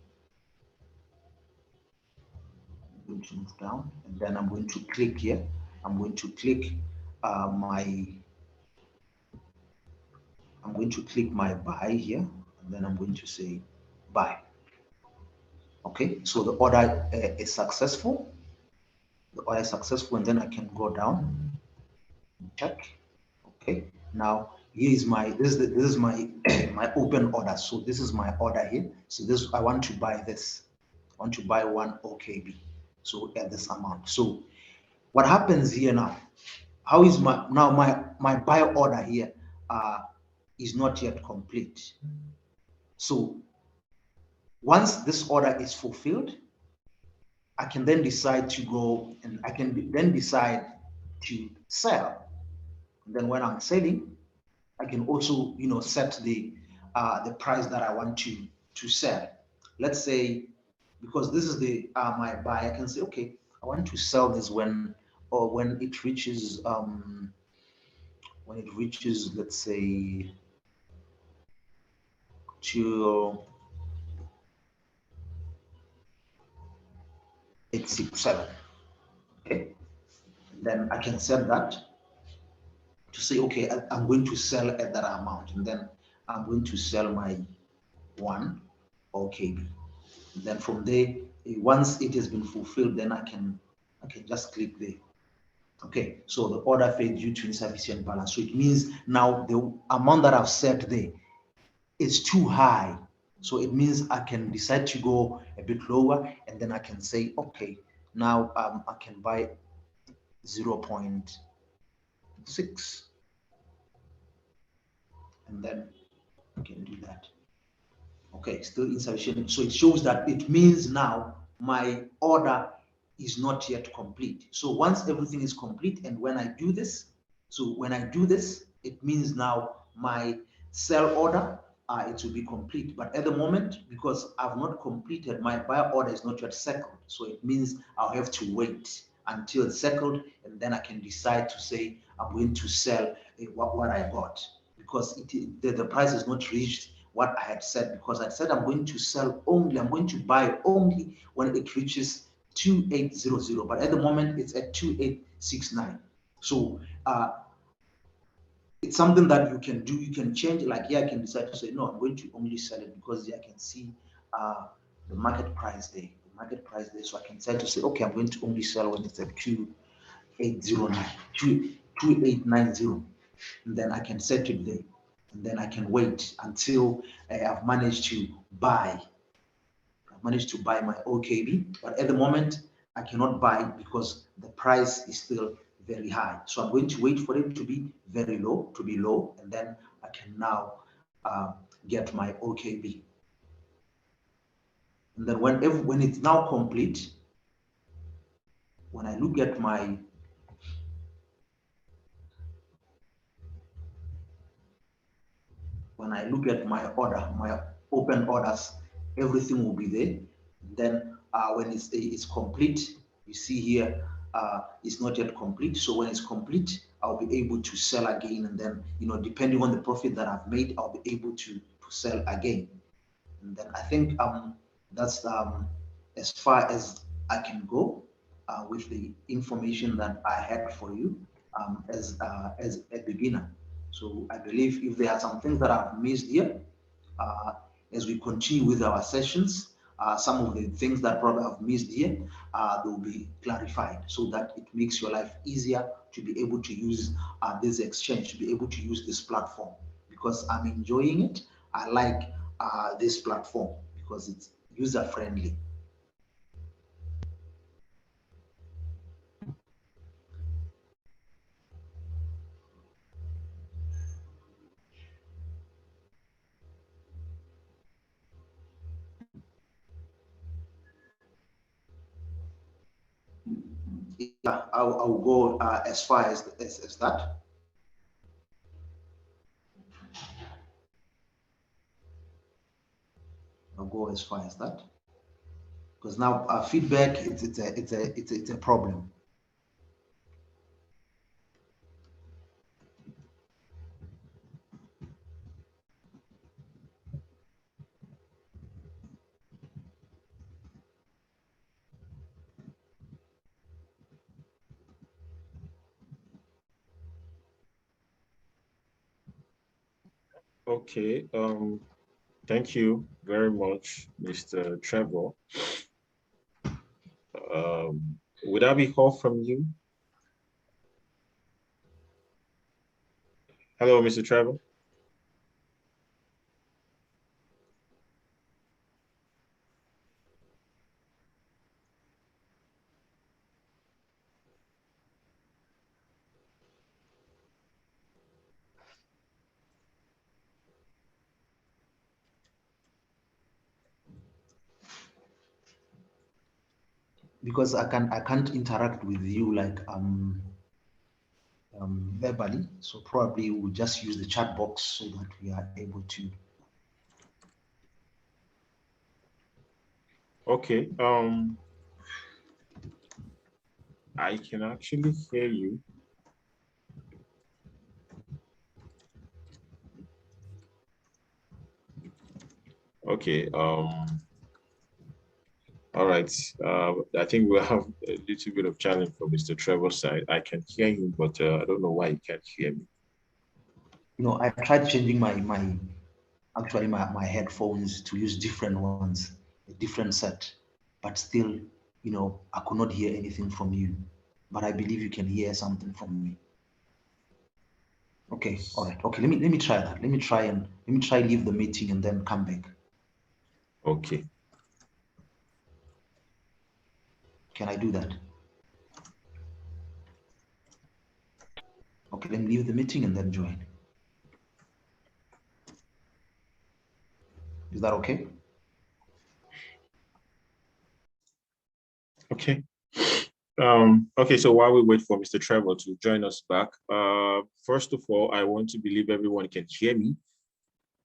I'm going to move down, and then I'm going to click here. I'm going to click my buy here, and then I'm going to say buy. Okay, so the order is successful. The order is successful, and then I can go down and check. Okay, now here is my this is my my open order. So this is my order here. So this I want to buy this. I want to buy 1 OKB. So at this amount. So what happens here now? How is my now my buy order here is not yet complete. So once this order is fulfilled, I can then decide to go and I can then decide to sell. And then when I'm selling, I can also, you know, set the price that I want to sell. Let's say, because this is the my buy, I can say, okay, I want to sell this when it reaches let's say to 867. Okay, then I can set that to say, okay, I'm going to sell at that amount, and then I'm going to sell my 1 OKB. Then from there, once it has been fulfilled, then I can just click there. Okay, so the order failed due to insufficient balance. So it means now the amount that I've set there is too high. So it means I can decide to go a bit lower, and then I can say, okay, now I can buy 0.6, and then I can do that. Okay, still insufficient. So it shows that it means now my order is not yet complete. So once everything is complete, and when I do this, it means now my sell order, it will be complete. But at the moment, because I've not completed, my buy order is not yet settled. So it means I'll have to wait until it's settled, and then I can decide to say I'm going to sell what I got, because the price is not reached what I had said, because I said I'm going to buy only when it reaches 2800, but at the moment it's at 2869. So it's something that you can do. You can change, like here I can decide to say, no, I'm going to only sell it because I can see the market price there. So I can decide to say, okay, I'm going to only sell when it's at 2890, and then I can set it there, and then I can wait until I've managed to buy my OKB. But at the moment, I cannot buy because the price is still very high. So I'm going to wait for it to be very low, and then I can now get my OKB. And then when it's now complete, when I look at my order, my open orders, everything will be there. Then when it's complete, you see here it's not yet complete. So when it's complete, I'll be able to sell again, and then, you know, depending on the profit that I've made, I'll be able to sell again. And then I think that's as far as I can go with the information that I had for you as a beginner. So I believe if there are some things that I've missed here, uh, as we continue with our sessions, some of the things that probably I've missed here, they'll be clarified, so that it makes your life easier to be able to use this exchange, to be able to use this platform, because I'm enjoying it. I like this platform because it's user friendly. Yeah, I'll go as far as that. I'll go as far as that, because now feedback, it's a problem. Okay. Thank you very much, Mr. Trevor. Would that be all from you? Hello, Mr. Trevor. Because I can't interact with you like verbally, so probably we'll just use the chat box so that we are able to. Okay. I can actually hear you. Okay. All right. I think we'll have a little bit of challenge from Mr. Trevor's side. I can hear him, but I don't know why he can't hear me. You know, I tried changing my headphones to use different ones, a different set, but still, you know, I could not hear anything from you. But I believe you can hear something from me. Okay, all right. Okay, let me try that. Let me try leave the meeting and then come back. Okay. Can I do that? Okay, let me leave the meeting and then join. Is that okay? Okay. Okay, so while we wait for Mr. Trevor to join us back, first of all, I want to believe everyone can hear me.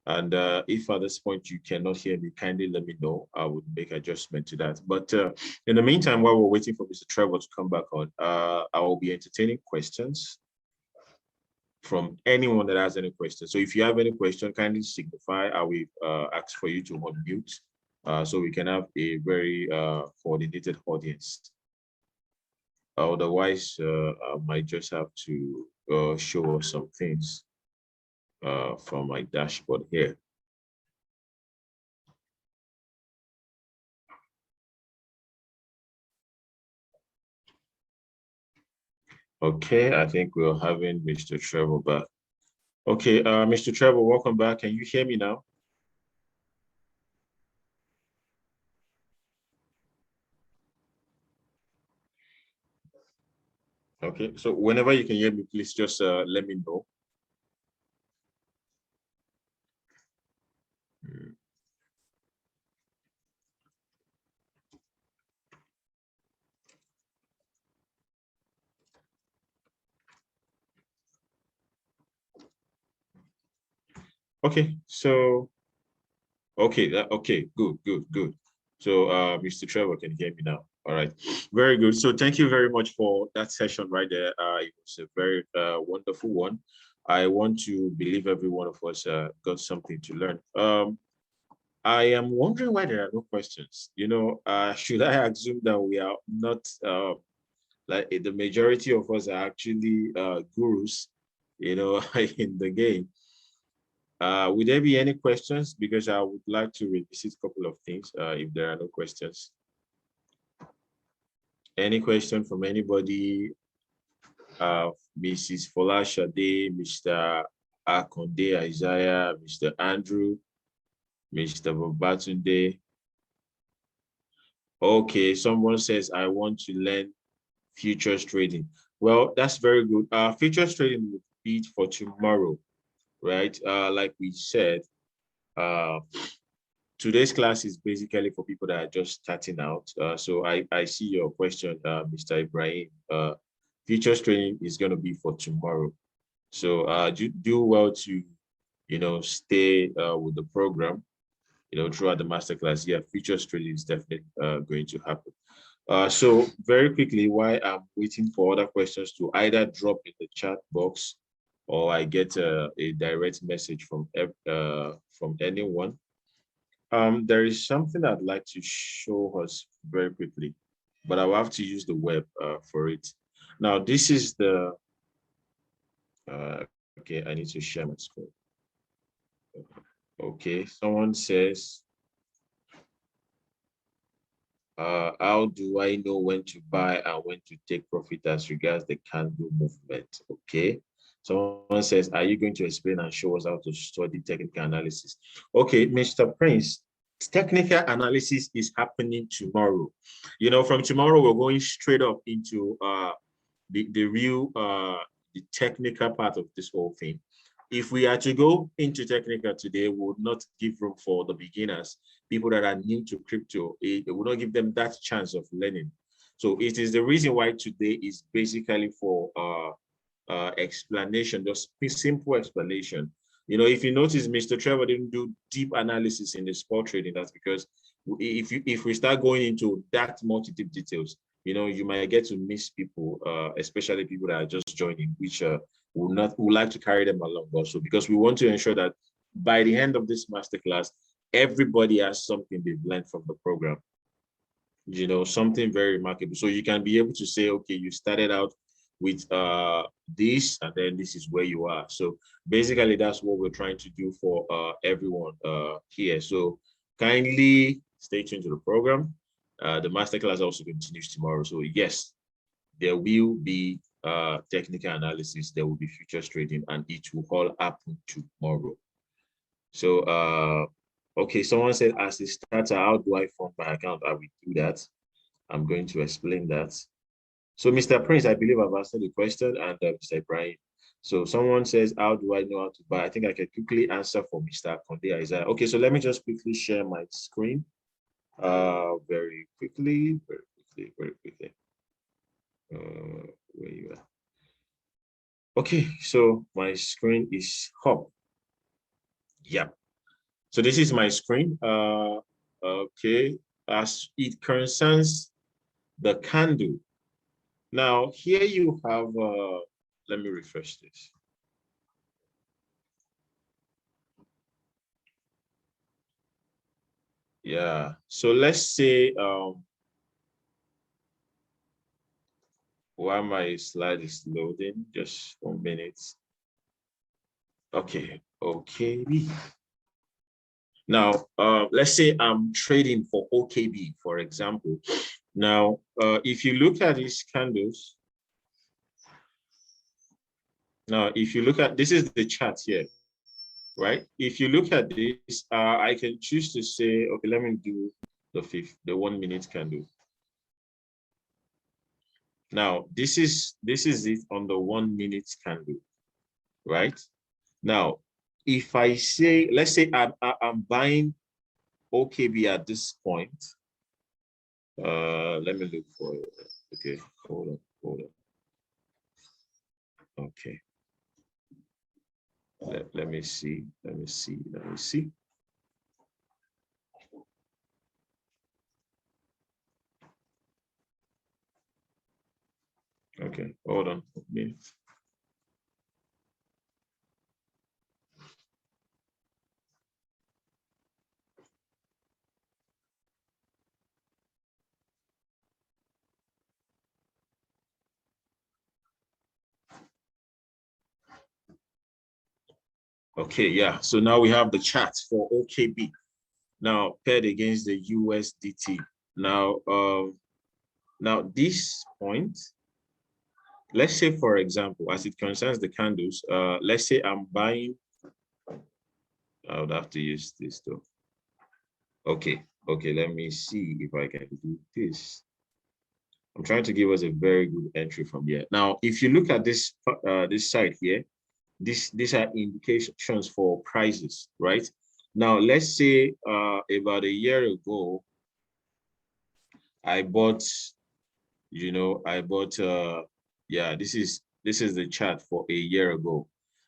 And if at this point you cannot hear me, kindly let me know. I would make adjustment to that. But in the meantime, while we're waiting for Mr. Trevor to come back on, I will be entertaining questions from anyone that has any questions. So if you have any question, kindly signify. I will ask for you to unmute so we can have a very coordinated audience. Otherwise, I might just have to show us some things from my dashboard here. Okay, I think we're having Mr. Trevor back. Okay, Mr. Trevor, welcome back. Can you hear me now? Okay, so whenever you can hear me, please just let me know. Okay, so okay, okay, good. So Mr. Trevor can hear me now. All right, very good. So thank you very much for that session right there. It was a very wonderful one. I want to believe every one of us got something to learn. I am wondering why there are no questions. You know, should I assume that we are not like the majority of us are actually gurus, you know, in the game? Would there be any questions? Because I would like to revisit a couple of things if there are no questions. Any question from anybody? Mrs. Folashade, Mr. Akonde Isaiah, Mr. Andrew, Mr. Babatunde. Okay, someone says, I want to learn futures trading. Well, that's very good. Futures trading will be for tomorrow, right? Like we said, today's class is basically for people that are just starting out. So I see your question, Mr. Ibrahim. Futures trading is going to be for tomorrow. So do well to, you know, stay with the program, you know, throughout the masterclass. Yeah, futures trading is definitely going to happen. So very quickly, while I'm waiting for other questions to either drop in the chat box or I get a direct message from anyone, there is something I'd like to show us very quickly, but I will have to use the web for it. Now, this is the, okay, I need to share my screen. Okay, someone says, how do I know when to buy and when to take profit as regards the candle movement? Okay, Someone says, are you going to explain and show us how to study technical analysis? Okay, Mr. Prince, technical analysis is happening tomorrow. You know, from tomorrow, we're going straight up into the real the technical part of this whole thing. If we are to go into technical today, we would not give room for the beginners, people that are new to crypto. It will not give them that chance of learning. So it is the reason why today is basically for explanation, just simple explanation. You know, if you notice, Mr. Trevor didn't do deep analysis in the spot trading. That's because if we start going into that multi deep details, you know, you might get to miss people, especially people that are just joining, which would like to carry them along also, because we want to ensure that by the end of this masterclass, everybody has something they've learned from the program. You know, something very remarkable. So you can be able to say, okay, you started out with this, and then this is where you are. So basically, that's what we're trying to do for everyone here. So kindly stay tuned to the program. The masterclass also continues tomorrow. So yes, there will be technical analysis, there will be futures trading, and it will all happen tomorrow. So okay, someone said, as a starter, how do I fund my account? I will do that. I'm going to explain that. So Mr. Prince, I believe I've answered the question, and Mr. Ibrahim. So someone says, how do I know how to buy? I think I can quickly answer for Mr. Conde Isaiah. Okay, so let me just quickly share my screen. Very quickly. Where you are. Okay, so my screen is up. Yeah. So this is my screen. Okay, as it concerns the candle. Now here you have, let me refresh this. Yeah, so let's say, while my slide is loading, just 1 minute. Okay, OKB. Now, let's say I'm trading for OKB, for example. Now, if you look at these candles, now, if you look at, this is the chart here, right? If you look at this, I can choose to say, okay, let me do the 1 minute candle. Now, this is it on the 1 minute candle, right? Now, if I say, let's say I'm buying OKB at this point. Let me look for it. Okay, hold on. Okay. Let me see. Okay, hold on a minute. Okay, yeah. So now we have the chart for OKB. Now paired against the USDT. Now, now this point, let's say, for example, as it concerns the candles, let's say I'm buying. I would have to use this though. Okay, let me see if I can do this. I'm trying to give us a very good entry from here. Now, if you look at this this side here, these are indications for prices, right? Now, let's say about a year ago, I bought, you know, yeah, this is the chart for a year ago.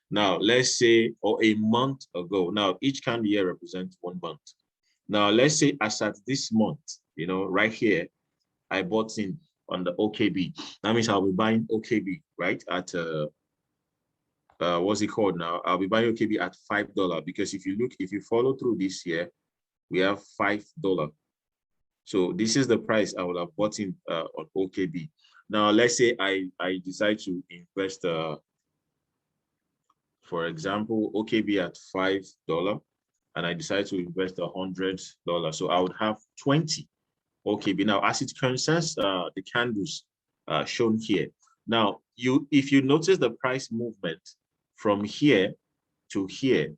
Now, let's say, or a month ago. Now, each candle here represents 1 month. Now, let's say as at this month, you know, right here, I bought in on the OKB. That means I'll be buying OKB, right? At what's it called now? I'll be buying OKB at $5, because if you follow through this here, we have $5. So this is the price I would have bought in on OKB. Now, let's say I decide to invest, for example, OKB at $5, and I decide to invest $100. So I would have 20 OKB. Now, as it concerns the candles shown here, now if you notice the price movement, from here to here,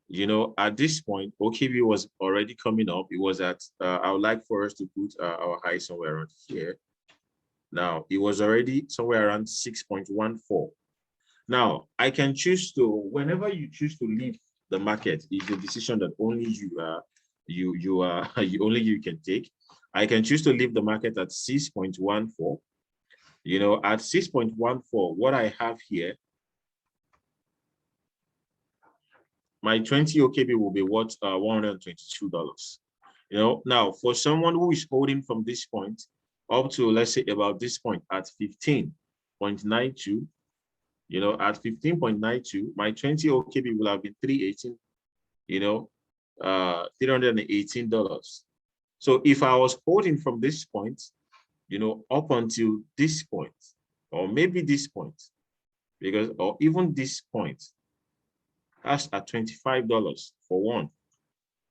you know, at this point, OKB was already coming up. It was at, I would like for us to put our high somewhere around here. Now, it was already somewhere around 6.14. Now, I can choose to, whenever you choose to leave the market, is a decision that only only you can take. I can choose to leave the market at 6.14. You know, at 6.14, what I have here, my 20 OKB will be worth $122. You know, now for someone who is holding from this point up to, let's say, about this point at 15.92, you know, at 15.92, my 20 OKB will have been 318, you know, $318. So if I was holding from this point, you know, up until this point, or maybe this point, because, or even this point, that's at $25 for one.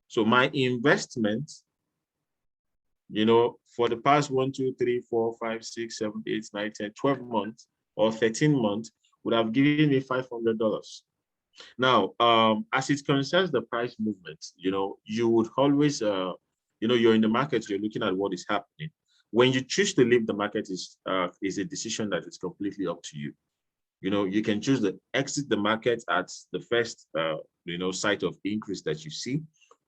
So my investment, you know, for the past 1, 2, 3, 4, 5, 6, 7, 8, 9, 10, 12 months or 13 months would have given me $500. Now, as it concerns the price movement, you know, you would always, you know, you're in the market, you're looking at what is happening. When you choose to leave the market is a decision that is completely up to you. You know, you can choose to exit the market at the first, you know, site of increase that you see,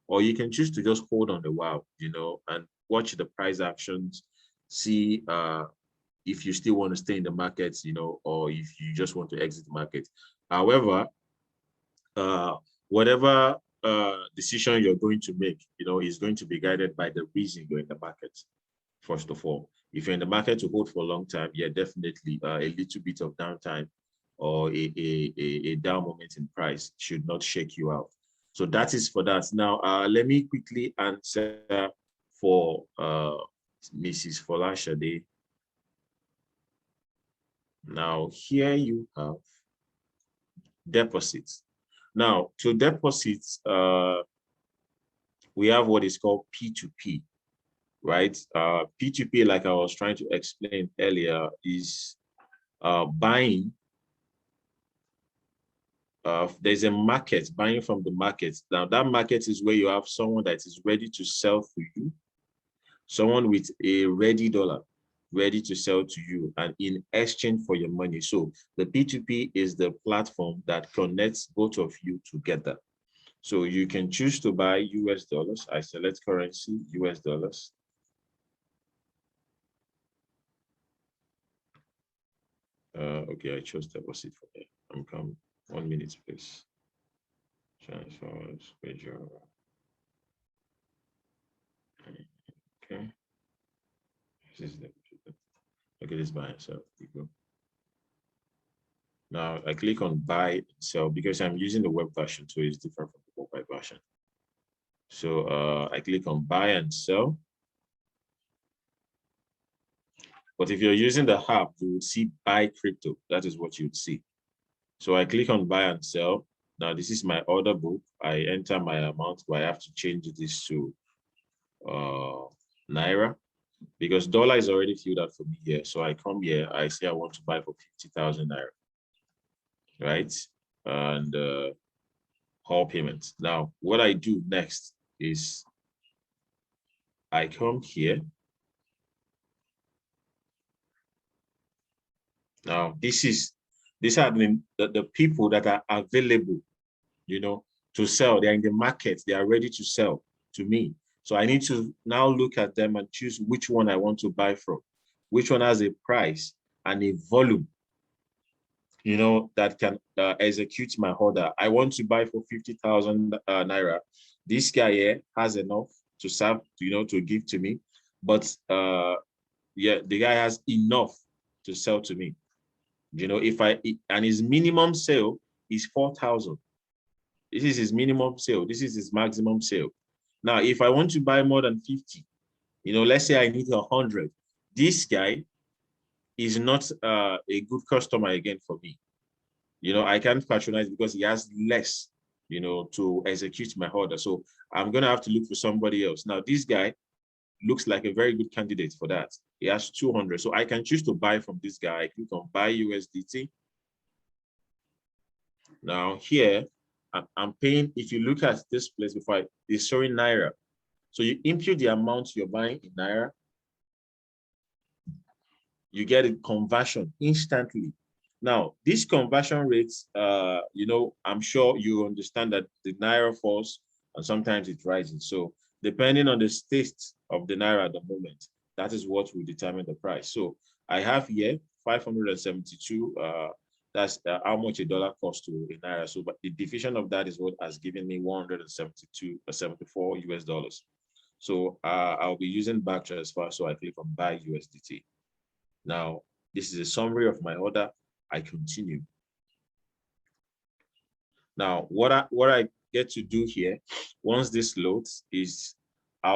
or you can choose to just hold on a while, you know, and watch the price actions, see if you still want to stay in the market, you know, or if you just want to exit the market. However, whatever decision you're going to make, you know, is going to be guided by the reason you're in the market. First of all, if you're in the market to hold for a long time, yeah, definitely a little bit of downtime or a down moment in price should not shake you out. So that is for that. Now, let me quickly answer for Mrs. Folashade. Now, here you have deposits. Now, to deposits, we have what is called P2P, right? P2P, like I was trying to explain earlier, is buying. There's a market, buying from the market. Now, that market is where you have someone that is ready to sell for you, someone with a ready dollar, ready to sell to you, and in exchange for your money. So the P2P is the platform that connects both of you together. So you can choose to buy US dollars. I select currency, US dollars. Okay, I chose deposit for that. I'm coming. 1 minute, please. Transfers, major. Okay. This is the, okay, this buy and sell. Now I click on buy and sell because I'm using the web version, so it's different from the mobile version. So I click on buy and sell. But if you're using the app, you would see buy crypto. That is what you'd see. So I click on buy and sell. Now this is my order book. I enter my amount, but I have to change this to Naira because dollar is already filled out for me here. So I come here, I say I want to buy for 50,000 Naira, right? And all payments. Now, what I do next is I come here. Now, these are the people that are available, you know, to sell. They're in the market. They are ready to sell to me. So I need to now look at them and choose which one I want to buy from, which one has a price and a volume, you know, that can execute my order. I want to buy for 50,000 Naira. This guy here has enough to serve, you know, to give to me. But yeah, the guy has enough to sell to me. You know, and his minimum sale is 4,000. This is his minimum sale. This is his maximum sale. Now, if I want to buy more than 50, you know, let's say I need 100, this guy is not a good customer again for me. You know, I can't patronize because he has less, you know, to execute my order. So I'm going to have to look for somebody else. Now, this guy looks like a very good candidate for that. He has 200. So I can choose to buy from this guy. I click on buy USDT. Now here, I'm paying, if you look at this place before, it's showing Naira. So you input the amount you're buying in Naira, you get a conversion instantly. Now, these conversion rates, I'm sure you understand that the Naira falls and sometimes it rises. So depending on the state of the Naira at the moment, that is what will determine the price. So I have here 572, that's how much a dollar costs to a Naira. So but the division of that is what has given me 172 or 74 US dollars. So I'll be using back transfer. So I click on buy USDT. Now, this is a summary of my order. I continue. Now, what I get to do here, once this loads, is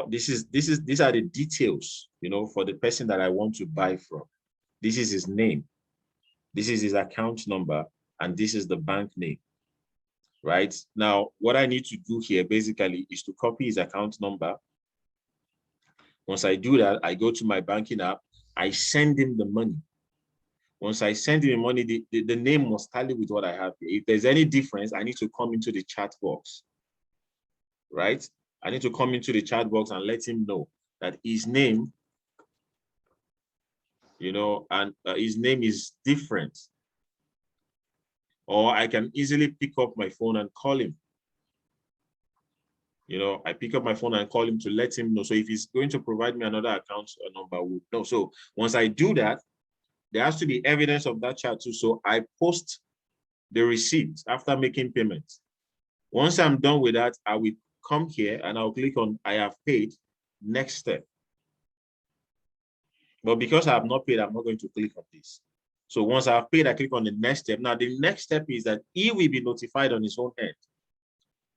these are the details, for the person that I want to buy from. This is his name, this is his account number, and this is the bank name. Right now, what I need to do here basically is to copy his account number. Once I do that, I go to my banking app, I send him the money. Once I send him the money, the name must tally with what I have here. If there's any difference, I need to come into the chat box, right? I need to come into the chat box and let him know that his name, and his name is different. Or I can easily pick up my phone and call him. I pick up my phone and call him to let him know. So if he's going to provide me another account number, we'll know. So once I do that, there has to be evidence of that chat too. So I post the receipt after making payment. Once I'm done with that, I will come here and I'll click on I have paid, next step. But because I have not paid, I'm not going to click on this. So once I have paid, I click on the next step. Now, the next step is that he will be notified on his own end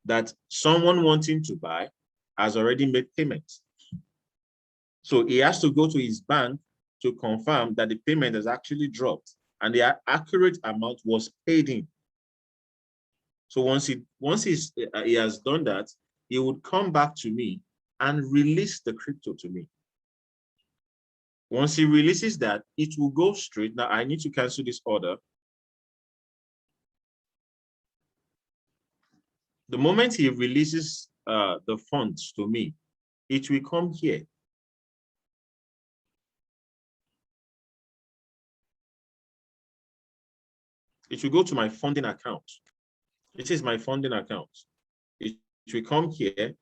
that someone wanting to buy has already made payment. So he has to go to his bank to confirm that the payment has actually dropped and the accurate amount was paid in. So once he has done that, he would come back to me and release the crypto to me. Once he releases that, it will go straight. Now I need to cancel this order. The moment he releases the funds to me, it will come here. It will go to my funding account. This is my funding account. It will come here.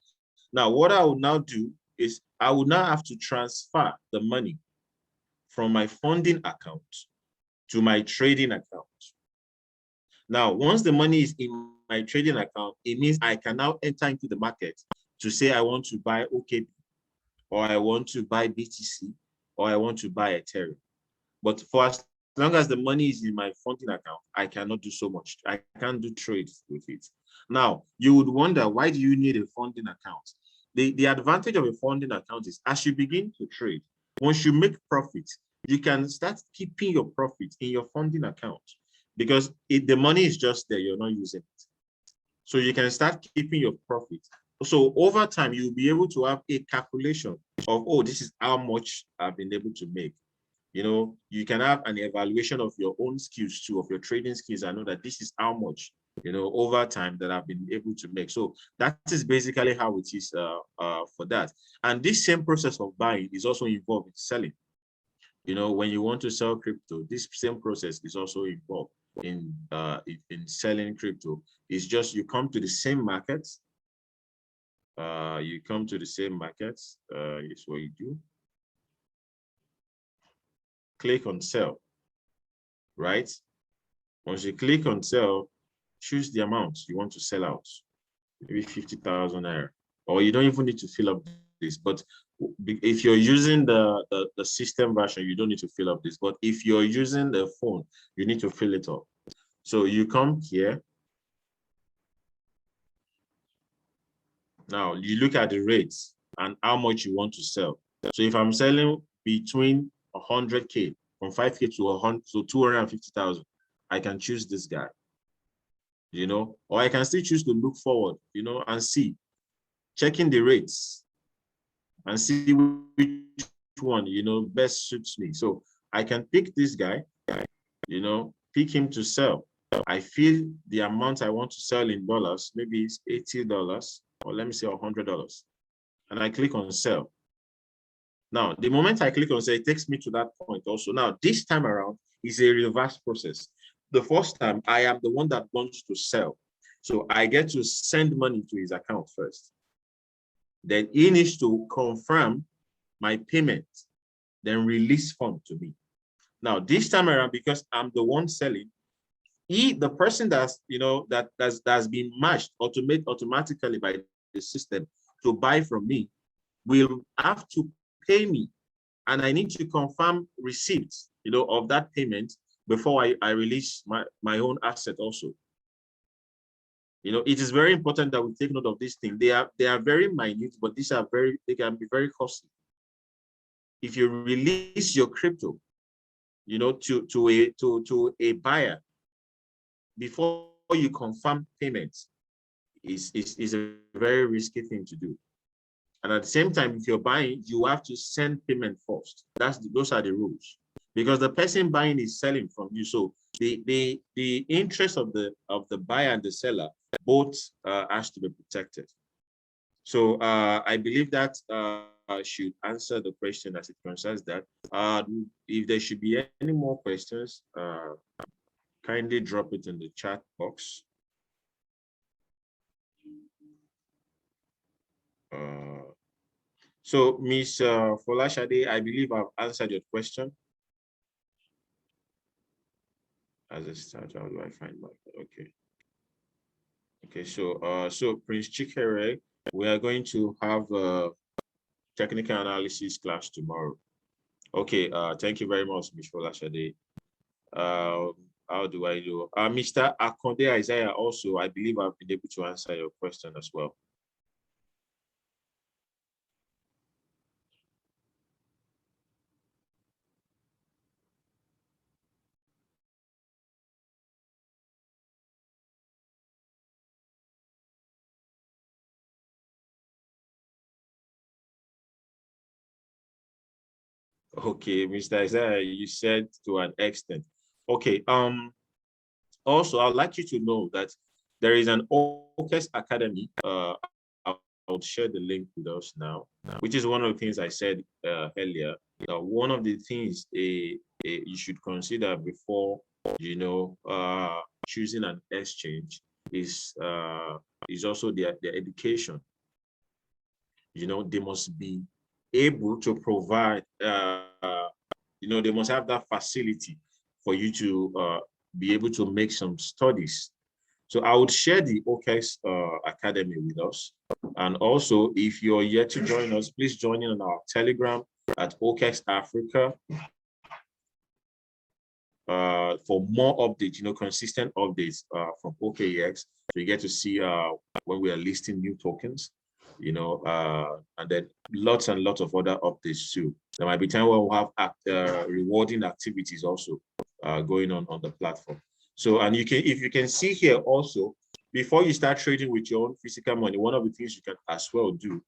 Now, what I will now do is I will now have to transfer the money from my funding account to my trading account. Now, once the money is in my trading account, it means I can now enter into the market to say I want to buy OKB, or I want to buy BTC, or I want to buy Ethereum. But for as long as the money is in my funding account, I cannot do so much. I can't do trades with it. Now, you would wonder, why do you need a funding account? The advantage of a funding account is as you begin to trade, once you make profit, you can start keeping your profit in your funding account because the money is just there, you're not using it. So you can start keeping your profit. So over time, you'll be able to have a calculation of, oh, this is how much I've been able to make. You can have an evaluation of your own skills too, of your trading skills. I know that this is how much, over time that I've been able to make. So that is basically how it is for that. And this same process of buying is also involved in selling. When you want to sell crypto, this same process is also involved in selling crypto. It's just you come to the same markets. You come to the same markets. It's what you do. Click on sell, right? Once you click on sell, choose the amount you want to sell out, maybe 50,000 naira, or you don't even need to fill up this. But if you're using the system version, you don't need to fill up this. But if you're using the phone, you need to fill it up. So you come here. Now you look at the rates and how much you want to sell. So if I'm selling between 100K, from 5K to 100, so 250,000, I can choose this guy, or I can still choose to look forward, and see, checking the rates and see which one, best suits me. So I can pick this guy, pick him to sell. I feel the amount I want to sell in dollars, maybe it's $80, or let me say $100, and I click on sell. Now, the moment I click on sell, it takes me to that point also. Now, this time around is a reverse process. The first time, I am the one that wants to sell. So I get to send money to his account first. Then he needs to confirm my payment, then release fund to me. Now, this time around, because I'm the one selling, the person that's, that's been matched automatically by the system to buy from me will have to pay me, and I need to confirm receipts, of that payment before I release my own asset also. It is very important that we take note of this thing. They are very minute, but they can be very costly. If you release your crypto, to a buyer before you confirm payments, is a very risky thing to do. And at the same time, if you're buying, you have to send payment first. Those are the rules, because the person buying is selling from you. So the interest of the buyer and the seller both has to be protected. So I believe that should answer the question as it concerns that. If there should be any more questions, kindly drop it in the chat box. So, Ms. Folashade, I believe I've answered your question. As a start, how do I find my, okay. Okay, so Prince Chikere, we are going to have a technical analysis class tomorrow. Okay, thank you very much, Ms. Folashade. How do I do? Mr. Akonde Isaiah, also, I believe I've been able to answer your question as well. Okay, Mr. Isaiah, you said to an extent. Okay, also, I'd like you to know that there is an OKEx Academy. I'll share the link with us now, which is one of the things I said earlier. One of the things you should consider before, choosing an exchange is also their education. They must be able to provide, they must have that facility for you to be able to make some studies. So I would share the OKEx Academy with us. And also, if you're yet to join us, please join in on our Telegram at OKExAfrica for more updates, consistent updates from OKEx. So you get to see when we are listing new tokens, and then lots and lots of other updates too. There might be time where we'll have rewarding activities also going on the platform. So, and if you can see here also, before you start trading with your own physical money, one of the things you can as well do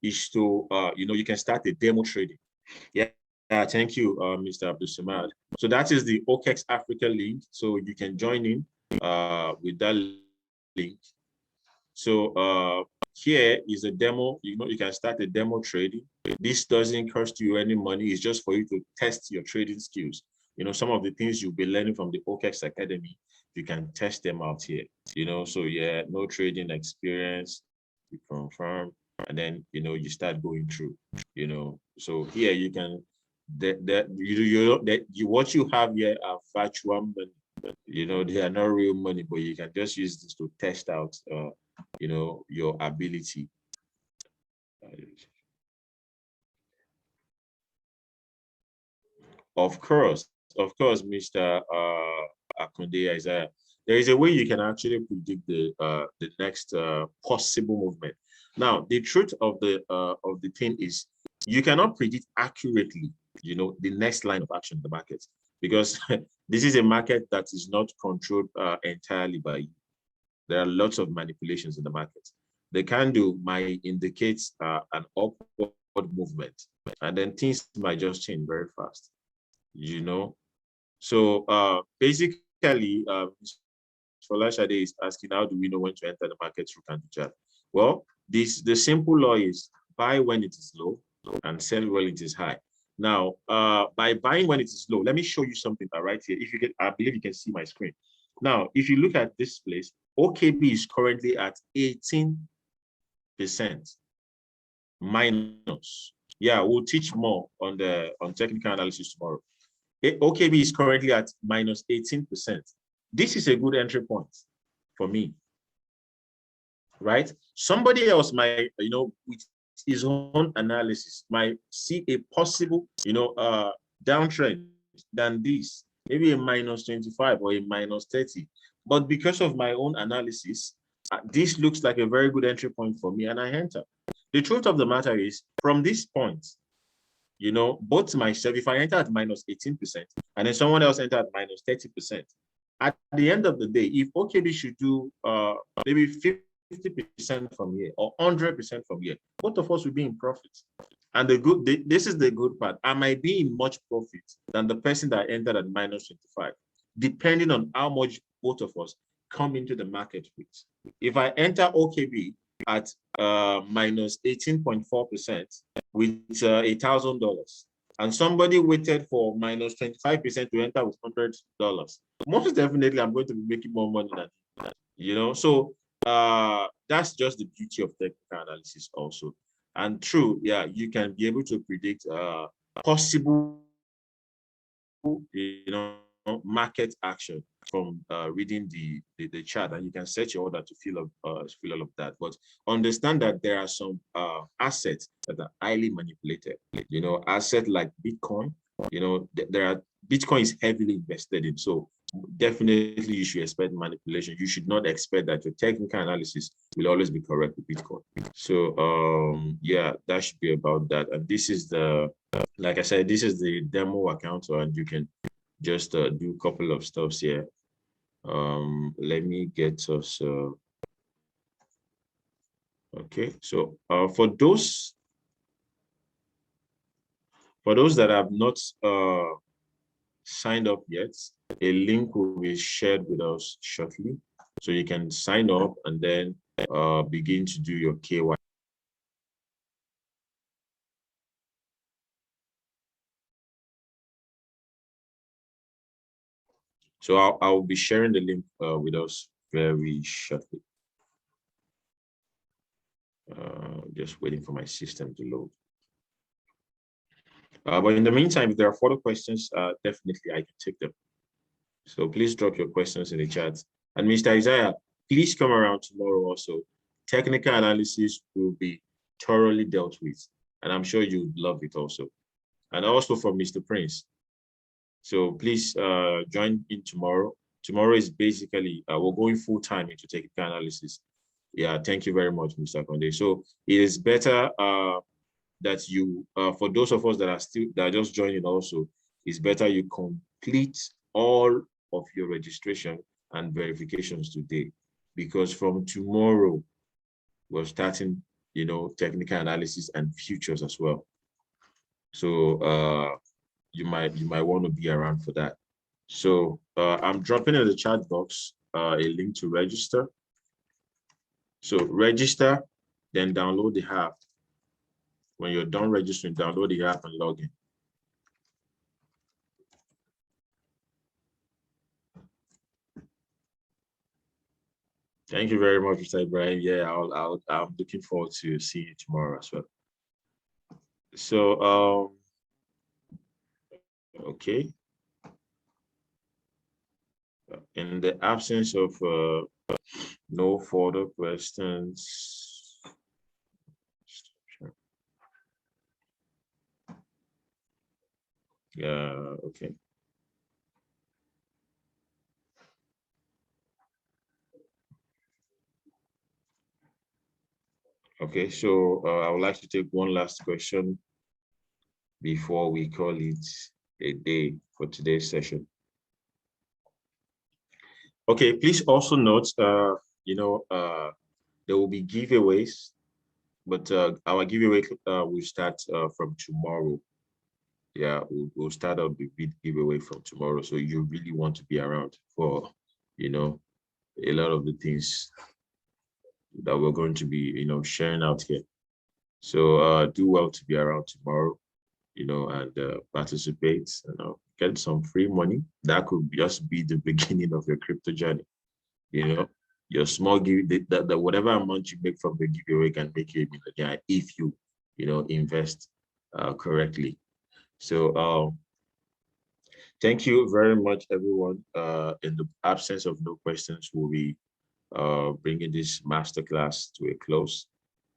is to, you can start a demo trading. Yeah, thank you, Mr. Abdul Samad. So that is the OKExAfrica link. So you can join in with that link. So here is a demo. You can start a demo trading. This doesn't cost you any money. It's just for you to test your trading skills. Some of the things you'll be learning from the OKEx Academy, you can test them out here. So yeah, no trading experience, you confirm, and then you start going through. So here you can what you have here are virtual money. They are not real money, but you can just use this to test out your ability. Of course, Mr. Akonde Isaiah, there is a way you can actually predict the next possible movement. Now, the truth of the thing is, you cannot predict accurately, the next line of action in the market, because this is a market that is not controlled entirely by you. There are lots of manipulations in the market. The candle might indicate an upward movement, and then things might just change very fast. So basically, Folashade is asking, how do we know when to enter the market through candle chart? Well, the simple law is buy when it is low and sell when it is high. Now, by buying when it is low, let me show you something right here. If you get, I believe you can see my screen. Now, if you look at this place, OKB is currently at 18% minus. Yeah, we'll teach more on technical analysis tomorrow. OKB is currently at minus 18%. This is a good entry point for me, right? Somebody else might, with his own analysis, might see a possible, downtrend than this, maybe a minus 25 or a minus 30. But because of my own analysis, this looks like a very good entry point for me, and I enter. The truth of the matter is, from this point, both myself, if I enter at minus 18% and then someone else enter at minus 30%, at the end of the day, if OKB should do maybe 50% from here or 100% from here, both of us will be in profit. And this is the good part. I might be in much profit than the person that entered at minus 25, depending on how much both of us come into the market with. If I enter OKB at minus 18.4% with $1,000, and somebody waited for minus 25% to enter with $100, most definitely I'm going to be making more money than that, So that's just the beauty of technical analysis also. And true, yeah, you can be able to predict possible, market action from reading the chart, and you can set your order to feel all of that. But understand that there are some assets that are highly manipulated. Assets like Bitcoin. Bitcoin is heavily invested in, so definitely you should expect manipulation. You should not expect that your technical analysis will always be correct with Bitcoin. So yeah, that should be about that. And this is like I said, this is the demo account, and you can just do a couple of stuffs here. Let me get us okay. So for those that have not signed up yet, a link will be shared with us shortly, so you can sign up and then begin to do your KYC. So I'll be sharing the link with us very shortly. Just waiting for my system to load. But in the meantime, if there are further questions, definitely I can take them. So please drop your questions in the chat. And Mr. Isaiah, please come around tomorrow also. Technical analysis will be thoroughly dealt with, and I'm sure you'd love it also. And also for Mr. Prince. So please join in tomorrow. Tomorrow is basically, we're going full time into technical analysis. Yeah, thank you very much, Mr. Konde. So it is better that you, for those of us that are just joining also, it's better you complete all of your registration and verifications today, because from tomorrow, we're starting, technical analysis and futures as well. So you might want to be around for that. So I'm dropping in the chat box a link to register. So register, then download the app. When you're done registering, download the app and log in. Thank you very much, Mr. Ibrahim. Yeah, I'm looking forward to seeing you tomorrow as well. So okay. In the absence of no further questions, yeah, okay. Okay, so I would like to take one last question before we call it a day for today's session. Okay, please also note, there will be giveaways, but our giveaway will start from tomorrow. Yeah, we'll start out the big giveaway from tomorrow. So you really want to be around for, a lot of the things that we're going to be, sharing out here. So do well to be around tomorrow, and participate, get some free money. That could just be the beginning of your crypto journey. Your small give that whatever amount you make from the giveaway can make you a millionaire if you, invest correctly. So thank you very much, everyone. In the absence of no questions, we'll be bringing this masterclass to a close.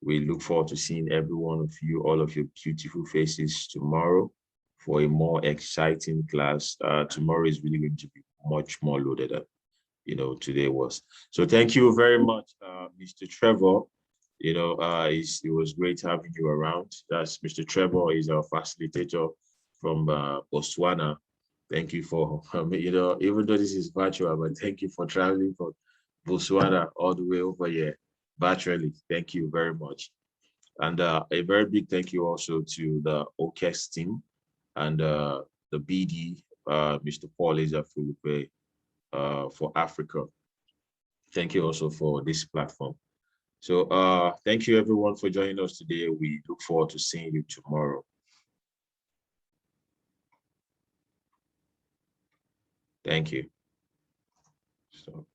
We look forward to seeing every one of you, all of your beautiful faces tomorrow for a more exciting class. Tomorrow is really going to be much more loaded than, today was. So thank you very much, Mr. Trevor. It was great having you around. That's Mr. Trevor. Is our facilitator from Botswana. Thank you for, even though this is virtual, but thank you for traveling from Botswana all the way over here virtually. Thank you very much. And a very big thank you also to the OKEx team and the BD, Mr. Paul Philippe, for Africa. Thank you also for this platform. So thank you everyone for joining us today. We look forward to seeing you tomorrow. Thank you. So.